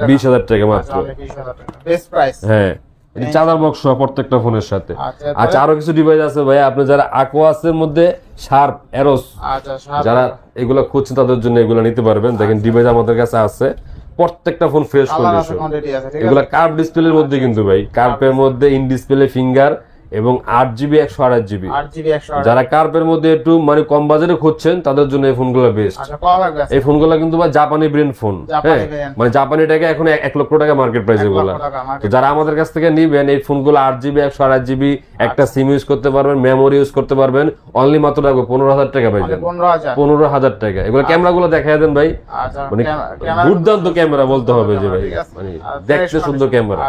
20,000 টাকা মাত্র, 20,000 টাকা বেস্ট প্রাইস। হ্যাঁ এই চার্জার বক্স সহ প্রত্যেকটা ফোনের সাথে। আচ্ছা আচ্ছা আরো কিছু ডিভাইস আছে ভাই, আপনি যারা aquos-এর মধ্যে শার্প এরোস আচ্ছা যারা এগুলো খুঁজছেন তাদের জন্য এগুলো নিতে পারবেন। দেখেন ডিভাইস আমাদের কাছে আছে, প্রত্যেকটা ফোন ফ্রেশ কন্ডিশন। এগুলা কার্ভ ডিসপ্লের মধ্যে কিন্তু ভাই, কার্ভের মধ্যে ইন ডিসপ্লে ফিঙ্গার এবং 8GB 128GB। যারা কার্ভের মধ্যে একটু মানে কম বাজারে খুঁজছেন তাদের জন্য এই ফোনগুলো বেস্ট। এই ফোনগুলো কিন্তু ভাই জাপানি ব্র্যান্ড ফোন, হ্যাঁ মানে জাপানি টাকা এখন 1 লক্ষ টাকা মার্কেট প্রাইস এগুলো। তো যারা আমাদের কাছ থেকে নিবেন এই ফোনগুলো 8GB 128GB একটা সিম ইউজ করতে পারবেন, মেমোরি ইউজ করতে পারবেন, অনলি মাত্র রাখবো 15,000 টাকা ভাই, 15,000 টাকা। এগুলো ক্যামেরাগুলো দেখায় দেন ভাই, মানে দুর্দান্ত ক্যামেরা বলতে হবে যে ভাই, মানে দেখতে সুন্দর ক্যামেরা,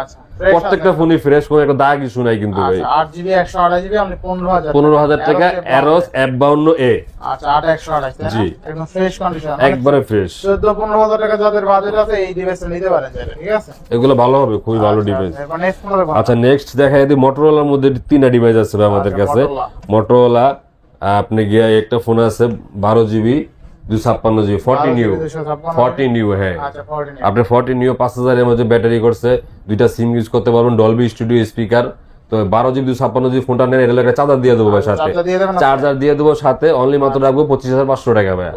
প্রত্যেকটা ফোনই ফ্রেশ, কোনো একটা দাগ ইস্যু নাই কিন্তু ভাই। 8GB 128GB অনলি 15,000 টাকা Aros F52A। আচ্ছা 8/128 জি একদম ফ্রেশ কন্ডিশন, একবারে ফ্রেশ। 14-15,000 টাকা যাদের বাজেট আছে এই ডিভাইসটা নিতে পারেন, ঠিক আছে এগুলো ভালো হবে, খুবই ভালো ডিভাইস। আচ্ছা নেক্সট দেখাই দিই Motorola মধ্যে 3টা ডিভাইস আছে আমাদের কাছে। Motorola আপনি গিয়া একটা ফোন আছে 12GB 256GB 40 নিউ, হ্যাঁ আপনি 40 নিউ 5000 এর মধ্যে ব্যাটারি করছে, দুইটা সিম ইউজ করতে পারবেন, ডলবি স্টুডিও স্পিকার। তো 12GB 256GB ফোনটা নেন, এর একটা চার্জার দিয়ে দেবো ভাই, সাথে চার্জার দিয়ে দেবো সাথে, অনলি মাত্র রাখবো 25,500 টাকা ভাই,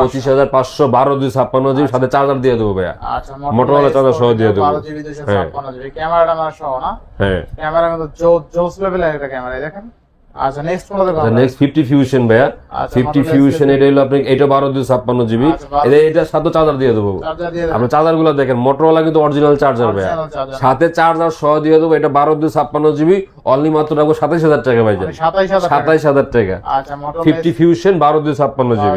25,500 12GB 256GB সাথে চার্জার দিয়ে দেবো ভাই, Motorola চার্জার সহ দিয়ে দেবো। ক্যামেরাটা আমার সহ না, হ্যাঁ ক্যামেরা কিন্তু জোস লেভেলের একটা ক্যামেরা দেখেন। আচ্ছা নেক্সট কোন দেব? নেক্সট 50 ফিউশন ভাইয়া, 50 ফিউশন এটা হলো আপনি, এটা 12/256GB, এটা সাথে চার্জার দিয়ে দেবো। আপনি চার্জারগুলো দেখেন Motorola কিন্তু অরিজিনাল চার্জার ভাইয়া, সাথে চার্জার সহ দিয়ে দেবো। এটা 12/256GB অনলি মাত্র রাখবো 27,000 টাকা ভাই, 27,000 টাকা। আচ্ছা 50 ফিউশন 12/256GB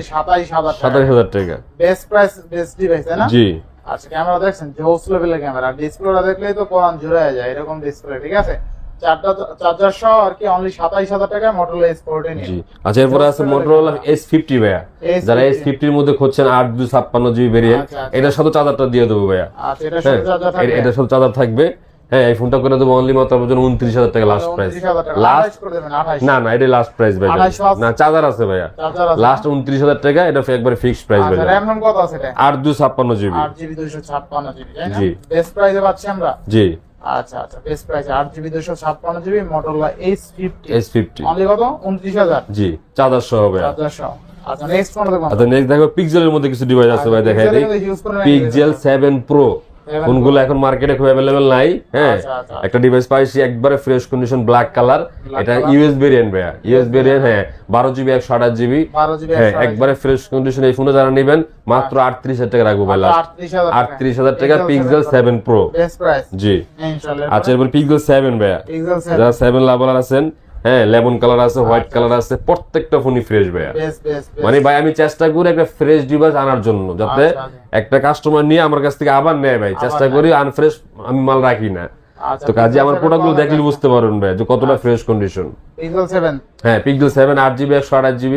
27,000 টাকা বেস্ট প্রাইস, বেস্ট ডিভাইস তাই না? জি আচ্ছা ক্যামেরা দেখছেন জোস লেভেলের ক্যামেরা, ডিসপ্লেটা দেখলেই তো কোরআন জুড়ে যায় এরকম ডিসপ্লে, ঠিক আছে চারটা চার্জার সহ আর কি অনলি 27000 টাকায় মোটরোলা S40 নিয়ে। জি আচ্ছা, এরপরে আছে মোটরোলা S50 ভাইয়া, যারা S50 এর মধ্যে খুঁজছেন 8/256 GB ভেরিয়েন্ট, এটার সাথে চার্জারটা দিয়ে দেবো ভাইয়া। আচ্ছা, এটা সাথে চার্জার থাকবে, এটার সাথে চার্জার থাকবে। হ্যাঁ, এই ফোনটা করে দেবো অনলি মাত্র আপনার জন্য 29000 টাকা লাস্ট প্রাইস। 29000 টাকা লাস্ট করে দেবেন 28। না না, এটা লাস্ট প্রাইস ভাই, 28 না চার্জার আছে ভাইয়া, চার্জার আছে লাস্ট 29000 টাকা, এটা একবারে ফিক্সড প্রাইস ভাই। আচ্ছা, RAM RAM কত আছে এটা? 8/256 GB। 8GB 256GB তাই না? জি। বেস্ট প্রাইসে পাচ্ছি আমরা। জি আচ্ছা আচ্ছা, বেস্ট প্রাইসে 8GB 256GB Motorola S50 S50 only কত? 29000। জি, চার্জার সহ ভাইয়া। চার্জার সহ। আচ্ছা, নেক্সট কোন দেখব? আচ্ছা, নেক্সট দেখো পিক্সেলের মধ্যে কিছু ডিভাইস আছে ভাই, দেখাই দিই। পিক্সেল 7 Pro ফোনগুলো এখন মার্কেটে খুব अवेलेबल নাই। হ্যাঁ, আচ্ছা, আচ্ছা। একটা ডিভাইস পাইছি একবারে ফ্রেশ কন্ডিশন ব্ল্যাক কালার, এটা ইউএস ভেরিয়েন্ট ভাইয়া, ইউএস ভেরিয়েন্ট। হ্যাঁ, 12GB 128GB। 12GB হ্যাঁ, একবারে ফ্রেশ কন্ডিশন। এই ফোনে যারা নেবেন মাত্র 38000 টাকা রাখবো ভাই, লাস্ট 38000 টাকা পিক্সেল 7 Pro। বেস্ট প্রাইস জি ইনশাআল্লাহ। আচ্ছা, এরপর পিক্সেল 7 ভাইয়া, পিক্সেল 7 যারা 7 লাভার আছেন, হ্যাঁ, লেমন কালার আছে, হোয়াইট কালার আছে, প্রত্যেকটা ফোনই ফ্রেশ ভাইয়া। বেস্ট বেস্ট মানে ভাই আমি চেষ্টা করি একটা ফ্রেশ ডিভাইস আনার জন্য, যাতে একটা কাস্টমার নিয়ে আমার কাছ থেকে আবার নেয় ভাই। চেষ্টা করি আনফ্রেশ আমি মাল রাখি না। আচ্ছা, তো কাজে আমার প্রোডাক্টগুলো দেখলে বুঝতে পারবেন ভাই যে কতটা ফ্রেশ কন্ডিশন। পিক্সেল 7 হ্যাঁ, পিক্সেল 7 8GB 128GB,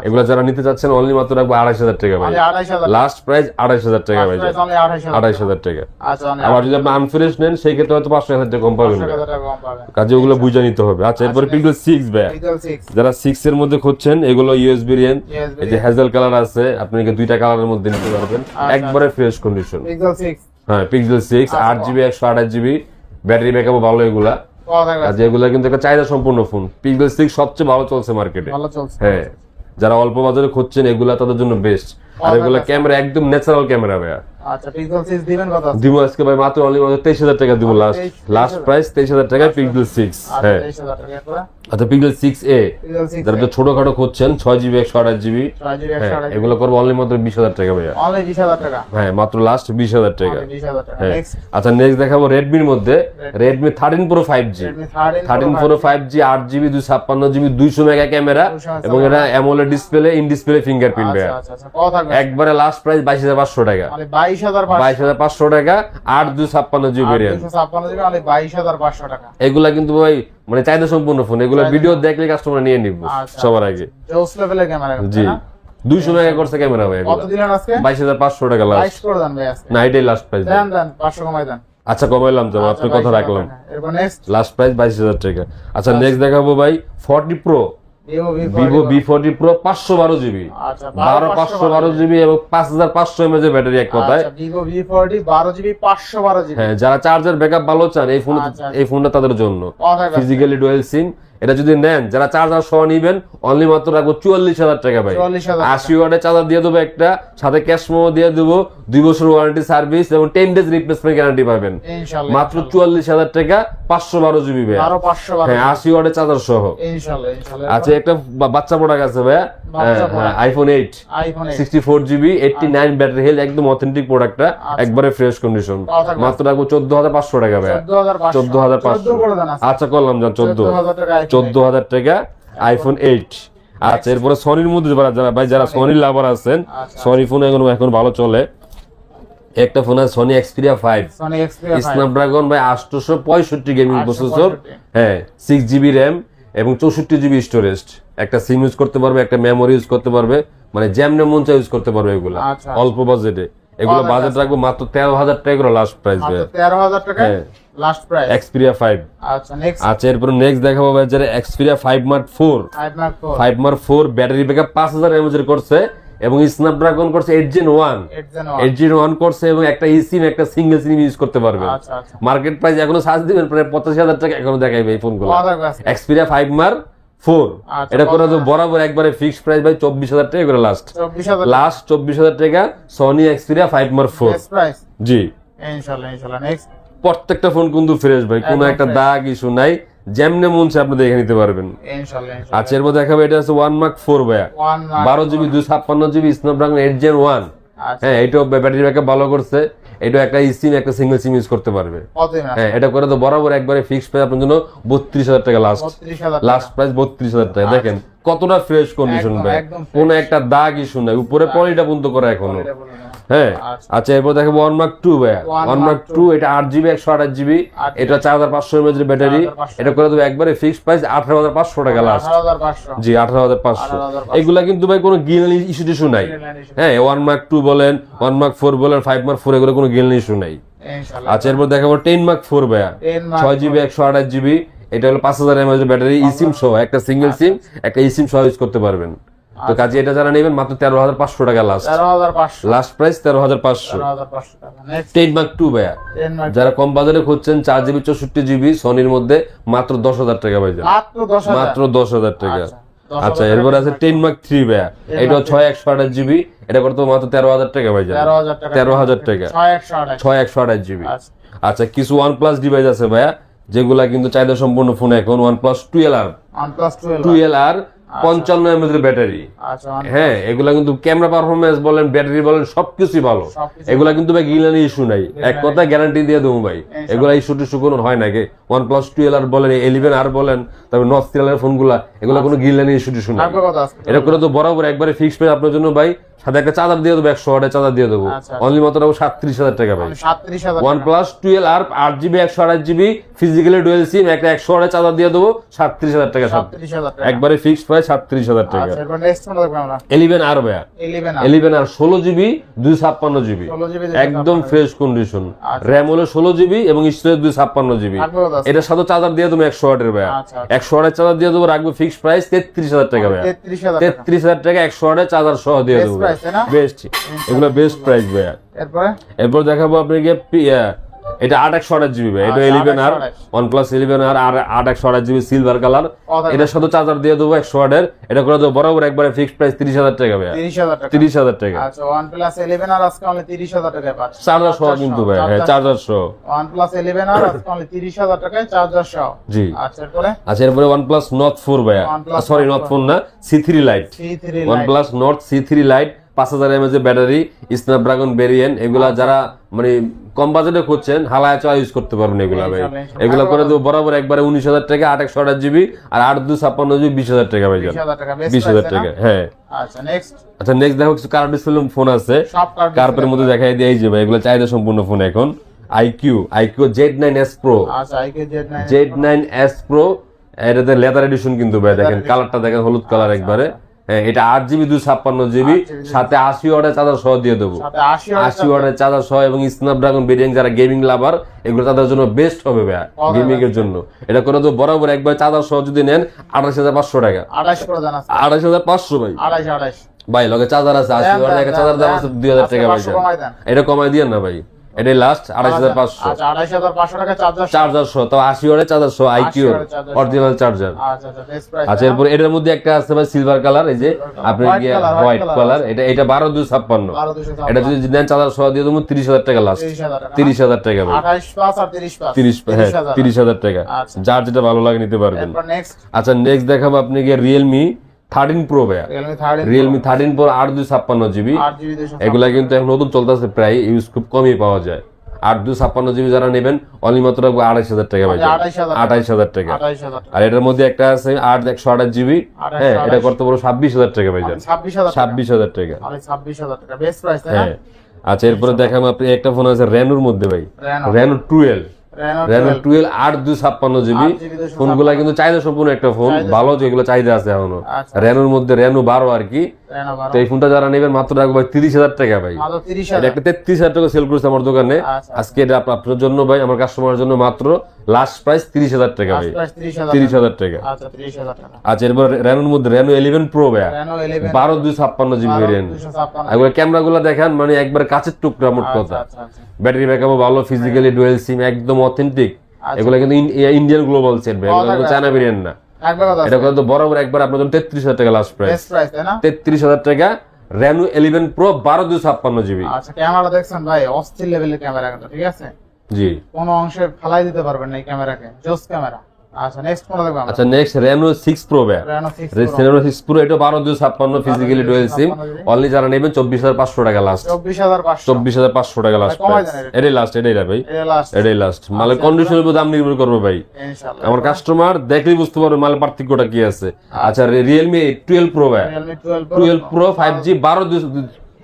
এগুলো যারা নিতে চাচ্ছেন অনলি মাত্র রাখবো 28000 টাকা ভাই, মানে 28000 লাস্ট প্রাইস 28000 টাকা ভাই, প্রাইস অনলি 28000। 28000 টাকা। আচ্ছা, অনলি আবার যদি আপনি আনফ্রেশ নেন সেই ক্ষেত্রে হয়তো 5000 টাকা কম পাবেন ভাই। 28000 টাকা কম পাবেন। কাজে ওগুলো বুঝে নিতে হবে। আচ্ছা, এরপর পিক্সেল 6 ভাই, পিক্সেল 6 যারা 6 এর মধ্যে খুঁজছেন, এগুলো ইউএস ভেরিয়েন্ট। এই যে হেজেল কালার আছে, আপনি দুইটা কালারের মধ্যে নিতে পারবেন, একবারে ফ্রেশ কন্ডিশন। পিক্সেল 6 হ্যাঁ, পিক্সেল 6 8GB 128GB, ব্যাটারি ব্যাকআপও ভালো এগুলা। কত টাকা? আর এগুলা কিন্তু একটা চাহিদা সম্পূর্ণ ফোন। পিক্সেল 6 সবচেয়ে ভালো চলছে মার্কেটে। ভালো চলছে। হ্যাঁ, যারা অল্প বাজারে খুঁজছেন এগুলা তাদের জন্য বেস্ট। আর এগুলা ক্যামেরা একদম ন্যাচারাল ক্যামেরা ভাইয়া। আচ্ছা, পিক্সেল 6 দিবেন কত? দিব আজকে ভাই মাত্র অনলি 23000 টাকা দিব, লাস্ট প্রাইস 23000 টাকা পিক্সেল 6। হ্যাঁ, 23000 টাকা করে। আচ্ছা, পিক্সেল 6a পিক্সেল 6 যারা ছোটখাটো খুঁজছেন 6GB 128GB, 6GB হ্যাঁ, 128 এগুলো করবো অনলি মাত্র 20000 টাকা ভাইয়া। অনলি 20000 টাকা। হ্যাঁ, মাত্র লাস্ট 20000 টাকা। 20000 টাকা। হ্যাঁ, নেক্সট আচ্ছা, নেক্সট দেখাবো রেডমির মধ্যে Redmi 13 Pro 5G। Redmi 13 Pro 5G 8GB 256GB 200 mega camera, 200 এবং এটা AMOLED display, in display fingerprint ভাইয়া। আচ্ছা আচ্ছা, কত থাকবে? একবারে লাস্ট প্রাইস 22500 টাকা, মানে 22500 22500 টাকা 8/256GB ভেরিয়েন্ট। 256 মানে 22500 টাকা। এগুলা কিন্তু ভাই মানে চাহিদা সম্পূর্ণ ফোন, এগুলো ভিডিও দেখলে কাস্টমার নিয়ে নিব আচ্ছা, সবার আগে। জোস লেভেলের ক্যামেরা। জি 200 মেগা করছে ক্যামেরা ভাই, কত এগুলো দিলেন আজকে? 22500 টাকা লাস্ট। লাইক করে দেন ভাই আজকে। না, এটাই লাস্ট প্রাইস। দেন দেন 500 কমাই দেন। আচ্ছা, কমাইলাম তো, আপনার কথা রাখলাম। এরপর নেক্সট লাস্ট প্রাইস 22000 টাকা। আচ্ছা, নেক্সট দেখাবো ভাই 40 Pro, Vivo V40 Pro 512GB। আচ্ছা, 512GB এবং 5500 mAh এর ব্যাটারি, এক কথায়। আচ্ছা, Vivo V40 12GB 512GB। হ্যাঁ, যারা চার্জার ব্যাকআপ ভালো চান এই ফোন, আচ্ছা, এই ফোনটা তাদের জন্য। কত টাকা? ফিজিক্যালি ডুয়াল সিম, এটা যদি নেন যারা চার্জার সহ নিবেন অনলি মাত্র রাখবো 44000 টাকা ভাই। 44000 80 ওয়াটের চার্জার দিয়ে দেবো একটা, সাথে ক্যাশ মেমো দিয়ে দেবো, 2 বছর ওয়ারেন্টি সার্ভিস এবং 10 ডেজ রিপ্লেসমেন্ট গ্যারান্টি পাবেন। ইনশাআল্লাহ মাত্র 44000 টাকা 512GB ভাই। আরো 512। হ্যাঁ, 80 ওয়াটের চার্জার সহ। ইনশাআল্লাহ ইনশাআল্লাহ। আচ্ছা, একটা বাচ্চা প্রোডাক্ট আছে ভাইয়া, iPhone 8 iPhone 64GB 89 battery health, একদম অথেন্টিক প্রোডাক্টটা, একবারে ফ্রেশ কন্ডিশন। মাত্র রাখবো 14500 টাকা ভাইয়া। 14500 করে দেন। আচ্ছা, করলাম যান 14000 টাকা। 14000 টাকা আইফোন 8। আচ্ছা, এরপরে সনির মধ্যে যারা সনির লাভার আছেন, সনি ফোন এখন ভালো চলে। একটা ফোন আছে Sony Xperia 5 Sony Xperia 5 Snapdragon ভাই 865 গেমিং প্রসেসর। হ্যাঁ, 6GB র্যাম এবং 64GB স্টোরেজ। একটা সিম ইউজ করতে পারবে, একটা মেমোরি ইউজ করতে পারবে, মানে যেমনে মন চাই ইউজ করতে পারবে এগুলো আচ্ছা। অল্প বাজেটে। এগুলো বাজেট রাখবো মাত্র 13000 টাকা করে লাস্ট প্রাইস ভাই। 13000 টাকা লাস্ট প্রাইস। এক্সপিরিয়া 5। আচ্ছা, নেক্সট আচ্ছা, এরপর নেক্সট দেখাবো ভাই যারা Xperia 5 Mark 4 5 Mark 4 battery backup 5000 mAh এর করছে, এবং স্ন্যাপড্রাগন করছে 8 Gen 1 8 Gen 1 করছে, এবং একটা ইসিম একটা সিঙ্গেল সিম ইউজ করতে পারবে। আচ্ছা আচ্ছা, মার্কেট প্রাইস এখনো সার্চ দিবেন প্রায় 85000 টাকা এখনো দেখাইবে এই ফোনগুলো। এক্সপিরিয়া 5 Mark 4 এটা করে তো বরাবর একবারে ফিক্সড প্রাইস ভাই 24000 টাকা করে লাস্ট 24000 টাকা সনি এক্সপিরিয়া 5 Mark 4 প্রাইস। জি ইনশাআল্লাহ ইনশাআল্লাহ। নেক্সট প্রত্যেকটা ফোন কিন্তু ফ্রেশ ভাই, কোনো একটা দাগ ইস্যু নাই, যেমনে মন চায় আপনি দেখে নিতে পারবেন। ইনশাআল্লাহ। আচ্ছা, এরপর দেখাবো এটা আছে 1 Mark 4 ভাইয়া 12GB 256GB স্ন্যাপড্রাগন 8 Gen 1। হ্যাঁ, এটাও ব্যাটারি ব্যাকআপ ভালো করছে, এটা একটা সিম একটা সিঙ্গেল সিম ইউজ করতে পারবে। হ্যাঁ, এটা করে তো বরাবর একবারে ফিক্সড প্রাইস আপনার জন্য 32000 টাকা লাস্ট প্রাইস 32000 টাকা। দেখেন কতটা ফ্রেশ কন্ডিশন ভাই, কোনো একটা দাগ ইস্যু নাই, উপরে পলিটা বন্ধ করা এখনো। হ্যাঁ আচ্ছা এরপর দেখাবো ওয়ানমার্ক 2 ভাইয়া ওয়ানমার্ক 2 এটা 8GB 128GB এটা 4500 mAh এর ব্যাটারি এটা করে দেবো একবারে ফিক্সড প্রাইস 18500 টাকা লাস্ট 18500 জি 18500 এগুলা কিন্তু ভাই কোনো গিলনি ইস্যু নাই হ্যাঁ ওয়ানমার্ক 2 বলেন ওয়ানমার্ক 4 বলেন 5 মার্ক 4 এগুলো কোনো গিলনি ইস্যু নাই আচ্ছা এরপর দেখাবো 10 মার্ক 4 ভাইয়া 6GB 128GB এটা হলো 5000 mAh এর ব্যাটারি ইসিম সহ একটা সিঙ্গেল সিম একটা ইসিম সহ ইউজ করতে পারবেন তো কাজে এটা যারা নেবেন মাত্র 13500 টাকা লাস্ট প্রাইস 13500 10 মার্ক 2 ভাইয়া যারা কম বাজারে খুঁজছেন 4GB 64GB সনির মধ্যে মাত্র 10000 টাকা ভাইজান মাত্র 10000 টাকা আচ্ছা এরপর আছে 10 মার্ক 3 ভাইয়া এটা 6128GB এটা করতে মাত্র 13000 টাকা ভাইজান 13000 টাকা 6128GB আচ্ছা কিছু OnePlus ডিভাইস আছে ভাইয়া যেগুলা কিন্তু চাহিদা সম্পূর্ণ ফোন এখন OnePlus 12R 55 mAh এর ব্যাটারি হ্যাঁ এগুলা কিন্তু ক্যামেরা পারফরমেন্স বলেন ব্যাটারি বলেন সবকিছুই ভালো এগুলা কিন্তু ভাই গিলানি ইস্যু নাই এক কথা গ্যারান্টি দিয়ে দেবো ভাই এগুলা ইস্যু টিস্যু কোনো হয় না OnePlus 12R বলেন 11R বলেন তারপর নর্থ সিরিয়ালের ফোনগুলা এগুলা কোনো গিলানি ইস্যু টিস্যু নাই এটা করে তো বরাবর একবারে ফিক্সড প্রাইস আপনার জন্য ভাই সাথে একটা চার্জার দিয়ে দেবো 100 ওয়াটের চার্জার দিয়ে দেবো অনলি মাত্র 37000 টাকা ভাই OnePlus 12R 8GB 128GB physically dual সিম একটা 100 ওয়াটের চার্জার দিয়ে দেবো 37000 টাকা একবারে ফিক্সড প্রাইস 37000 টাকা 11R ভাইয়া 11R 16GB 256GB একদম ফ্রেশ কন্ডিশন র‍্যাম হলো 16GB এবং স্টোরেজ 256GB এটার সাথে চার্জার দিয়ে দেবো 100 ওয়াটের ভাইয়া 100 ওয়াটের চার্জার দিয়ে দেবো রাখবো ফিক্সড প্রাইস 33000 টাকা ভাইয়া 33000 টাকা 100 ওয়াটের চার্জার সহ দিয়ে দেবো বেস্ট এগুলো বেস্ট প্রাইস ভাইয়া এরপর দেখাবো আপনাকে এটা 8128GB ভাই এটা 11R OnePlus 11R আর 8128GB সিলভার কালার এটার সাথে চার্জার দিয়ে দেবো 100 ওয়াটের এটা করে দেবো বরাবর একবারে ফিক্সড প্রাইস 30000 টাকা ভাই 30000 টাকা আচ্ছা OnePlus 11R আজকে অনলি 30000 টাকায় পাচ্ছেন চার্জার সহ কিন্তু ভাই হ্যাঁ চার্জার সহ OnePlus 11R আজকে অনলি 30000 টাকায় চার্জার সহ জি আচ্ছা এরপরে OnePlus Nord 4 ভাই সরি Nord 4 না C3 Lite OnePlus Nord C3 Lite 5000 mAh battery Snapdragon variant এগুলা যারা মানে কম বাজেটে খুঁজছেন হালায় চা ইউজ করতে পারবেন এগুলা ভাই এগুলা করে দেবো বরাবর একবারে 19000 টাকা 8128GB আর 8256GB 20000 টাকা ভাই 20000 টাকা হ্যাঁ আচ্ছা নেক্সট দেখো কিছু কালার ডিসপ্লে ফোন আছে কার্পের মধ্যে দেখাই দিয়ে এই যে ভাই এগুলা চাহিদা সম্পূর্ণ ফোন এখন IQ Z9S Pro আচ্ছা IQ Z9S Pro এটাতে লেদার এডিশন কিন্তু ভাই দেখেন কালারটা দেখেন হলুদ কালার একবারে এটা 8GB 256GB সাথে 80 ওয়াটের চার্জার সহ দিয়ে দেবো 80 ওয়াটের চার্জার সহ এবং স্ন্যাপড্রাগন ভেরিয়েন্ট যারা গেমিং লাভার এগুলো তাদের জন্য বেস্ট হবে ভাই গেমিং এর জন্য এটা করে তো বরাবর একবার চার্জার সহ যদি নেন 28500 টাকা 28500 ভাই 28 ভাই লগে চার্জার আছে 80 ওয়াটের একটা চার্জার দাম আছে 2000 টাকা ভাই এটা কমাই দিয়েন না ভাই এটাই লাস্ট 28500 আচ্ছা 28500 টাকা চার্জার সহ তো 80 ওয়াটের চার্জার সহ IQ অরিজিনাল চার্জার আচ্ছা এরপর এটার মধ্যে একটা আছে ভাই সিলভার কালার এই যে আপনি কি হোয়াইট কালার এটা 12256 এটা যদি দেন চার্জার সহ দিয়ে দেবো 30000 টাকা লাস্ট 30000 টাকা ভাই 28 আর 30 হ্যাঁ 30000 টাকা যার যেটা ভালো লাগে নিতে পারবেন আচ্ছা নেক্সট দেখাবো আপনি কি Realme 13 Pro ভাইয়া Realme 13 Pro 8256GB এগুলা কিন্তু এখন নতুন চলতেছে প্রায় ইউজ খুব কমই পাওয়া যায় 8256GB যারা নেবেন অনলি মাত্র 28000 টাকা ভাই 28000 টাকা আর এটার মধ্যে একটা আছে 8128GB হ্যাঁ এটা করতে পারো 26000 টাকা ভাই 26000 টাকা 26000 টাকা বেস্ট প্রাইস তাই না আচ্ছা এরপরে দেখাবো আপনি একটা ফোন আছে Reno মধ্যে ভাই Reno 12 8256GB ফোনগুলা কিন্তু চাহিদা সম্পূর্ণ একটা ফোন ভালো যেগুলো চাহিদা আছে এখনো Renoর মধ্যে Reno 12 আর কি তো এই ফোনটা যারা নেবেন মাত্র রাখবো 30000 টাকা ভাই এটা একটা 33000 টাকা সেল করছে আমার দোকানে আজকে এটা আপনার জন্য ভাই আমার কাস্টমারের জন্য মাত্র লাস্ট প্রাইস 30000 টাকা ভাই 30000 টাকা আচ্ছা এরপর Renoর মধ্যে Reno 11 Pro ভাই 12256GB ভেরিয়েন্ট এগুলো ক্যামেরাগুলো দেখেন মানে একবার কাচের টুকরা মোট কথা ব্যাটারি ব্যাকআপও ভালো ফিজিক্যালি ডুয়াল সিম একদম অথেন্টিক এগুলো কিন্তু ইন্ডিয়ান গ্লোবাল সেট ভাই এগুলো চায়না ভেরিয়েন্ট না এটা কিন্তু বরাবর একবার আপনার জন্য 33000 টাকা লাস্ট প্রাইস 33000 টাকা Reno 11 Pro 12256GB আচ্ছা ক্যামেরা দেখছেন ভাই অস্থির লেভেলের ক্যামেরা ঠিক আছে জি কোন অংশে ফেলাই দিতে পারবেন না এই ক্যামেরাকে জোস ক্যামেরা আচ্ছা নেক্সট কোনটা দেখব আচ্ছা নেক্সট Reno 6 Pro ভাই Reno 6 Pro এটা 12256 ফিজিক্যালি ডুয়াল সিম অনলি যারা নেবেন 24500 টাকা লাস্ট 24500 টাকা লাস্ট এটাই লাস্ট এটাই ভাই এটাই লাস্ট মালের কন্ডিশনের উপর দাম নির্ভর করবে ভাই ইনশাআল্লাহ আমার কাস্টমার দেখলেই বুঝতে পারবে মালের পার্থক্যটা কি আছে আচ্ছা Realme 12 Pro ভাই 12 Pro 5G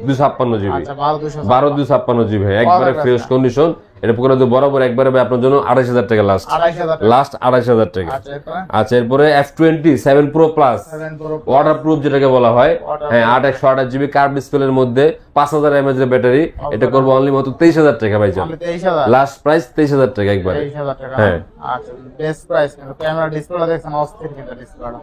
256 জিবি, আচ্ছা 12 12 256 জিবি ভাই, একবারে ফ্রেশ কন্ডিশন। এটা পুরো বরাবর একবারে ভাই আপনার জন্য 28000 টাকা লাস্ট, 28000 লাস্ট 28000 টাকা। আচ্ছা এরপরে আচ্ছা এরপরে F20 7 Pro Plus 7 Pro water proof যেটাকে বলা হয়, হ্যাঁ 8128 জিবি কার্ভ ডিসপ্লের মধ্যে 5000 mAh এর ব্যাটারি। এটা করবো অনলি মাত্র 23000 টাকা ভাই জান, 23000 লাস্ট প্রাইস 23000 টাকা একবারে। 23000 টাকা হ্যাঁ আচ্ছা বেস্ট প্রাইস। কিন্তু ক্যামেরা ডিসপ্লেটা দেখছেন অস্থির কিন্তু ডিসপ্লেটা।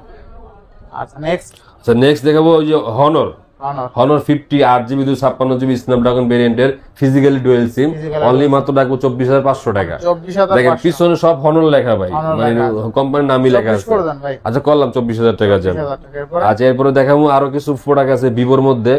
আচ্ছা নেক্সট আচ্ছা নেক্সট দেখাবো ওই যে Honor Honor Honor 50 8GB 256GB Snapdragon ভেরিয়েন্টের ফিজিক্যালি ডুয়েল সিম, অনলি মাত্র রাখবো 24500 টাকা। 24500 দেখেন পিছনে সব হনর লেখা ভাই, মানে কোম্পানির নামই লেখা আছে। করবেন ভাই আচ্ছা করলাম 24000 টাকা যাবে। 24000 টাকা এরপরে আচ্ছা এরপরে দেখাবো আরো কিছু প্রোডাক্ট আছে ভিভোর মধ্যে,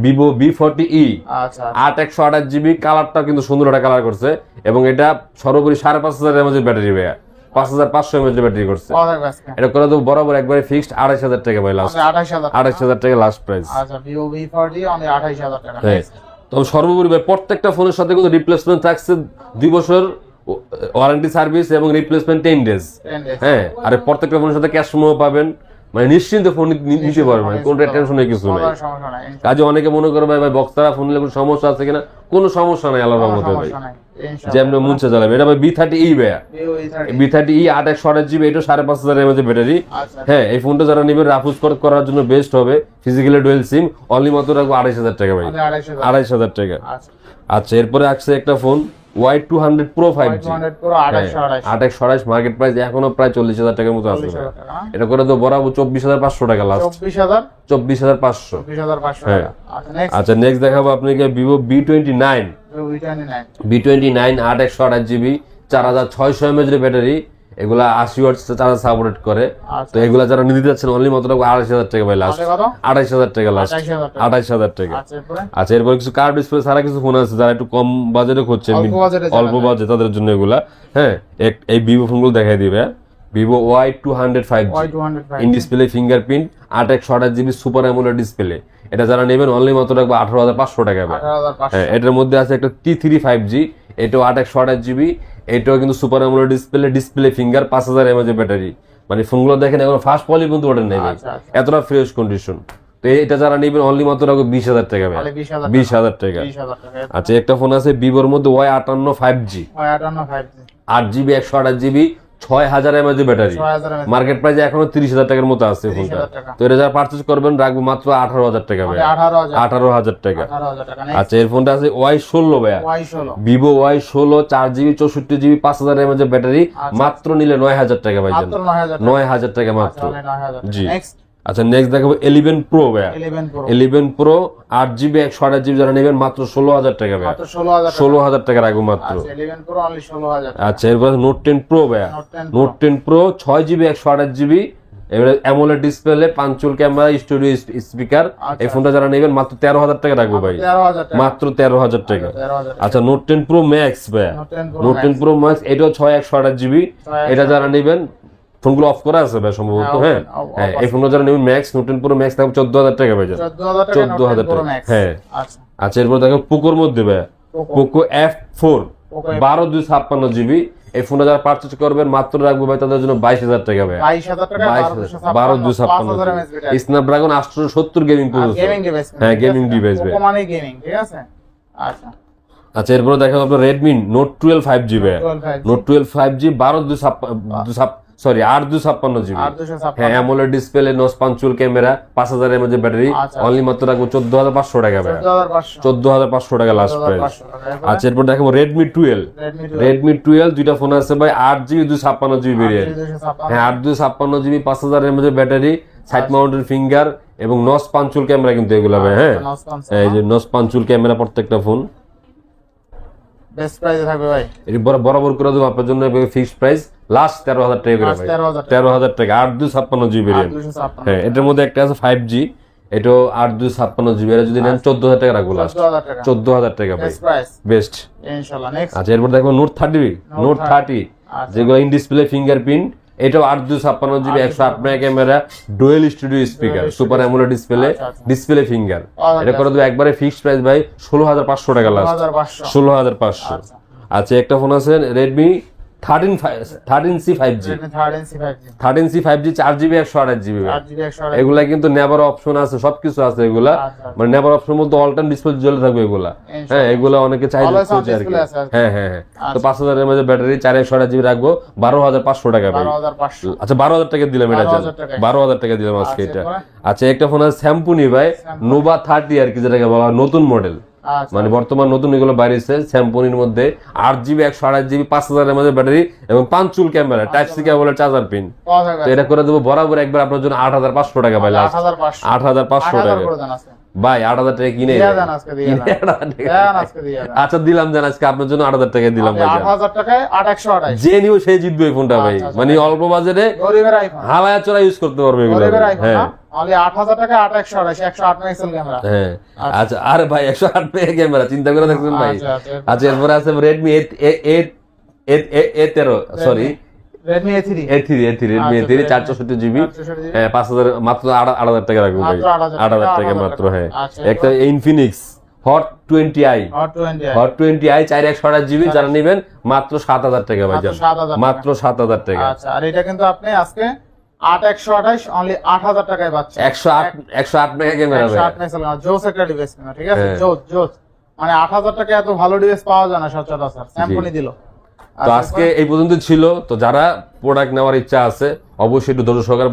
ভিভো V40e আচ্ছা 8128GB, কালারটা কিন্তু সুন্দর একটা কালার করছে এবং এটা সর্বোপরি 5500 mAh এর ব্যাটারি ভাইয়া, 5500 mAh এর ব্যাটারি করছে। কত টাকা আজকে? এটা করে দেবো বরাবর একবারে ফিক্সড 28000 টাকা ভাই লাস্ট, 28000 28000 টাকা লাস্ট প্রাইস। আচ্ছা Vivo V40 অনলি 28000 টাকা। হ্যাঁ তবে সর্বোপরি ভাই প্রত্যেকটা ফোনের সাথে কিন্তু রিপ্লেসমেন্ট থাকছে 2 বছর ওয়ারেন্টি সার্ভিস এবং রিপ্লেসমেন্ট 10 ডেজ। 10 days হ্যাঁ আর প্রত্যেকটা ফোনের সাথে ক্যাশ মেমো পাবেন, মানে নিশ্চিন্তে ফোন নিতে পারবেন, কোনো টেনশনের কিছু নেই। কোনো সমস্যা নাই কাজে অনেকে মনে করে ভাই বক্তারা ফোন নিলে কোনো সমস্যা আছে কিনা, কোনো সমস্যা নাই আল্লাহর রহমতে ভাই, সমস্যা নাই ইনশাআল্লাহ। যেমন মুনছে জ্বালাবে। এটা ভাই B30e ভাইয়া, Vivo V30 B30e 8128GB, এটা 5500 mAh বেটারি। আচ্ছা হ্যাঁ এই ফোনটা যারা নেবেন রাফুজ করার জন্য বেস্ট হবে, ফিজিক্যালি ডুয়েল সিম, অনলি মাত্র রাখবো 28000 টাকা ভাই, অনলি 28000 28000 টাকা। আচ্ছা আচ্ছা এরপরে আসছে একটা phone Y200 Pro 5G 200 Pro 280 2828, market price এখনো প্রায় 40000 টাকার মতো আছে। 40000 টাকা এটা করে তো বরাবর 24500 টাকা লাস্ট, 24000 24500। 24500 হ্যাঁ। টাকা। আচ্ছা নেক্সট আচ্ছা নেক্সট দেখাবো আপনাকে Vivo B29 Vivo V29 8128GB 4600 mAh এর ব্যাটারি, এগুলা 80 ওয়াটস চার্জ সাপোর্ট করে। আচ্ছা তো এগুলা যারা নিতে যাচ্ছেন অনলি মাত্র 28000 টাকা ভাই লাস্ট, কত? 28000 টাকা লাস্ট, 28000 টাকা 28000 টাকা। আচ্ছা এরপরে আচ্ছা এরপর কিছু কার্ড ডিসপ্লে ছাড়া কিছু ফোন আছে যারা একটু কম বাজেটে খুঁজছে, অল্প বাজেটে যারা অল্প বাজেট তাদের জন্য এগুলা। হ্যাঁ এই ভিভো ফোনগুলো দেখাই দিবে, Vivo Y200 5G Y205 in display fingerprint 8128GB super AMOLED display. এটা যারা নেবেন অনলি মাত্র রাখবো 18500 টাকা ভাই। 18500 হ্যাঁ এটার মধ্যে আছে একটা T3 5G, এটাও 8128GB, এটাও কিন্তু super AMOLED display finger 5000 mAh এর ব্যাটারি। মানে ফোনগুলো দেখেন এখন ফার্স্ট পলি কিন্তু ওঠেন নাই ভাই, আচ্ছা, আচ্ছা। এতটা ফ্রেশ কন্ডিশন। তো এটা যারা নেবেন অনলি মাত্র রাখবো 20000 টাকা ভাই, তাহলে 20000 20000 টাকা। 20000 টাকা আচ্ছা একটা ফোন আছে ভিভোর মধ্যে Y58 5G Y58 8GB 128GB 6000 mAh এর ব্যাটারি, 6000 mAh মার্কেট প্রাইস এখনো 30000 টাকার মতো আছে ফোনটা। 30000 টাকা। তো এটা যারা পারচেজ করবেন রাখবো মাত্র 18000 টাকা ভাই, 18000 18000 টাকা। 18000 টাকা আচ্ছা এর ফোনটা আছে Y16 ভাইয়া, Y16 Vivo Y16 4GB 64GB 5000 mAh এর ব্যাটারি, মাত্র নিলে 9000 টাকা ভাই জান, মাত্র 9000 টাকা 9000 টাকা মাত্র। তাহলে 9000 জি। নেক্সট আচ্ছা নেক্সট দেখাবো 11 Pro ভাইয়া, 11 Pro 11 Pro 8GB 128GB যারা নেবেন মাত্র 16000 টাকা ভাইয়া, মাত্র 16000 টাকা 16000 টাকা রাখবো মাত্র। আচ্ছা 11 Pro অনলি 16000 টাকা আচ্ছা এরপর নোট 10 প্রো ভাইয়া, Note 10 Pro। Note 10 pro 6GB 128GB, এবারে AMOLED display পাঞ্চুল camera studio speaker. এই ফোনটা যারা নেবেন মাত্র 13000 টাকা রাখবো ভাই, 13000 টাকা মাত্র 13000 টাকা। 13000 টাকা আচ্ছা নোট 10 প্রো ম্যাক্স ভাইয়া, Note 10 Pro note 10 pro max এটাও 6/128GB, এটা যারা নেবেন ফোনগুলো অফ করা আছে ভাই সম্ভবত। হ্যাঁ, হ্যাঁ off হ্যাঁ এই ফোনগুলো যারা নেবেন ম্যাক্স নোট 10 প্রো ম্যাক্স থাকবে 14000 টাকা ভাই, 14000 টাকা 14000 Pro টাকা। Max হ্যাঁ আচ্ছা আচ্ছা এরপর দেখো পোকোর মধ্যে ভাইয়া, পোকো F4 12 256GB, এই ফোনটা যারা পারচেজ করবেন মাত্র রাখবো ভাই তাদের জন্য 22000 টাকা ভাই, 22000 টাকা 12 256 Snapdragon 870 gaming processor. Gaming device হ্যাঁ গেমিং ডিভাইস ভাই। মানে গেমিং ঠিক আছে আচ্ছা আচ্ছা এরপর দেখো আপনার রেডমি নোট 12 5G ভাই, 12 5G নোট 12 5G 8 256GB। 856 হ্যাঁ অ্যামোলেড ডিসপ্লে নস পাঞ্চুয়াল ক্যামেরা 5000 mAh ব্যাটারি, আচ্ছা। অনলি মাত্র রাখবো 14500 টাকা ভাই, 14500 14500 টাকা লাস্ট প্রাইস। 14500 টাকা আচ্ছা এরপর দেখাবো রেডমি 12 রেডমি 12 দুইটা ফোন আছে ভাই 8GB 256GB ভেরিয়েন্ট। 256 হ্যাঁ 8 256GB 5000 mAh battery, side mounted finger এবং নস পাঞ্চুয়াল ক্যামেরা কিন্তু এগুলা ভাই। হ্যাঁ এই যে নস পাঞ্চুয়াল ক্যামেরা প্রত্যেকটা ফোন বেস্ট প্রাইসে থাকবে ভাই, এর বরাবর করে দেবো আপনার জন্য ফিক্সড প্রাইস লাস্ট 13000 টাকা করে ভাই, 13000 টাকা 8 256GB ভেরিয়েন্ট। 256 হ্যাঁ এটার মধ্যে একটা আছে 5G, এটাও 8 256GB, এটা যদি নেন 14000 টাকা রাখবো লাস্ট, 14000 টাকা 14000 টাকা ভাই বেস্ট প্রাইস বেস্ট। ইনশাআল্লাহ নেক্সট আচ্ছা এরপর দেখো নোট 30 যেগুলো ইন ডিসপ্লে ফিঙ্গারপ্রিন্ট, এটাও 8 256GB 108 mega camera dual studio speaker super AMOLED display display finger. এটা করে দেবো একবারে ফিক্সড প্রাইস ভাই 16500 টাকা লাস্ট, 16500। আচ্ছা একটা ফোন আছে Redmi 13C 5G Redmi 13C 5G 13C 5G 4GB 128GB 8GB 128GB এগুলা কিন্তু নেভার অপশন আছে, সবকিছু আছে এগুলা। আচ্ছা। মানে নেভার অপশন বলতে অল টাইম ডিসপ্লে জ্বলে থাকবে এগুলা। হ্যাঁ, এগুলা অনেকে চাইলে Always on খুঁজে আর কি। display আছে আর কি। হ্যাঁ হ্যাঁ হ্যাঁ। তো 5000 এর মধ্যে ব্যাটারি 4128GB রাখবো, 12500 টাকা ভাই। 12500 আচ্ছা 12000 টাকা দিলাম এটা, 12,000 টাকায়। 12000 টাকা দিলাম আজকে আচ্ছা, এটা। এরপরে? আচ্ছা একটা ফোন আছে স্যামপুনি ভাই, নোভা 30 আর কি, যেটাকে বলা হয় নতুন মডেল। আচ্ছা মানে বর্তমান নতুন এগুলো বাইরেছে স্যামপুনির মধ্যে 8GB 128GB 5000 এর মধ্যে ব্যাটারি এবং 5 চুল ক্যামেরা, টাইপ সি কেবলের চার্জার পিন। পাওয়া যাবে তো এটা করে দেবো বরাবর একবার আপনার জন্য 8500 টাকা ভাই, লাস্ট 8500 8500 8000 টাকা করে দেন আজকে ভাই। 8000 টাকা কিনে দিয়ে দেন আজকে, দিয়ে দেন। কিনে 8000 টাকা। দেন আজকে দিয়ে দেন। আচ্ছা দিলাম, জান আজকে আপনার জন্য 8000 টাকা দিলাম ভাই। 8000 টাকায় 8128 যে নিও সেই জিতবে এই ফোনটা ভাই। আচ্ছা, মানে অল্প বাজেটে গরিবের আইফোন, হালায়া চড়া ইউজ করতে পারবে এগুলো। গরিবের আইফোন হ্যাঁ না only 8000 টাকায় 8128 108 মেগাপিক্সেল ক্যামেরা। হ্যাঁ। আচ্ছা আরে ভাই 108 মেগা ক্যামেরা, চিন্তা করে দেখছেন ভাই। আচ্ছা, আচ্ছা। আচ্ছা এরপরে আছে Redmi A13 sorry Redmi A3 A3 Redmi আচ্ছা, A3 464GB 464GB হ্যাঁ 5000 মাত্র 8000 টাকা রাখবো ভাই। মাত্র 8000 8000 টাকা 8000 মাত্র। হ্যাঁ আচ্ছা, একটা Infinix Hot 20i Hot 20 Hot 20i 4128GB যারা নেবেন মাত্র 7000 টাকা ভাই, মাত্র জান 7000 টাকা। মাত্র 7000 টাকা। আচ্ছা আর এটা কিন্তু আপনি আজকে 8128 only 8000 টাকায় পাচ্ছেন। 108 মেগা ক্যামেরা ভাই। 108 মেগাপিক্সেল ক্যামেরা, জোস একটা ডিভাইস কিনা, ঠিক আছে? হ্যাঁ। জোস মানে 8000 টাকায় এত ভালো ডিভাইস পাওয়া যায় না সচরাচর, স্যামসং দিল। তো আজকে এই পর্যন্ত ছিল। তো যারা প্রোডাক্ট নেওয়ার ইচ্ছা আছে অবশ্যই একটু ধৈর্য সহকারে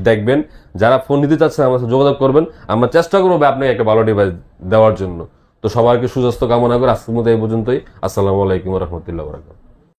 দেখবেন। যারা ফোন নিতে চাচ্ছেন আমার সাথে যোগাযোগ করবেন, আমরা চেষ্টা করবো আপনাকে একটা ভালো ডিভাইস দেওয়ার জন্য। তো সবাইকে সুস্বাস্থ্য কামনা করে আজকের মতো এই পর্যন্তই। আসসালামু আলাইকুম ওয়া রাহমাতুল্লাহি ওয়া বারাকাতুহু।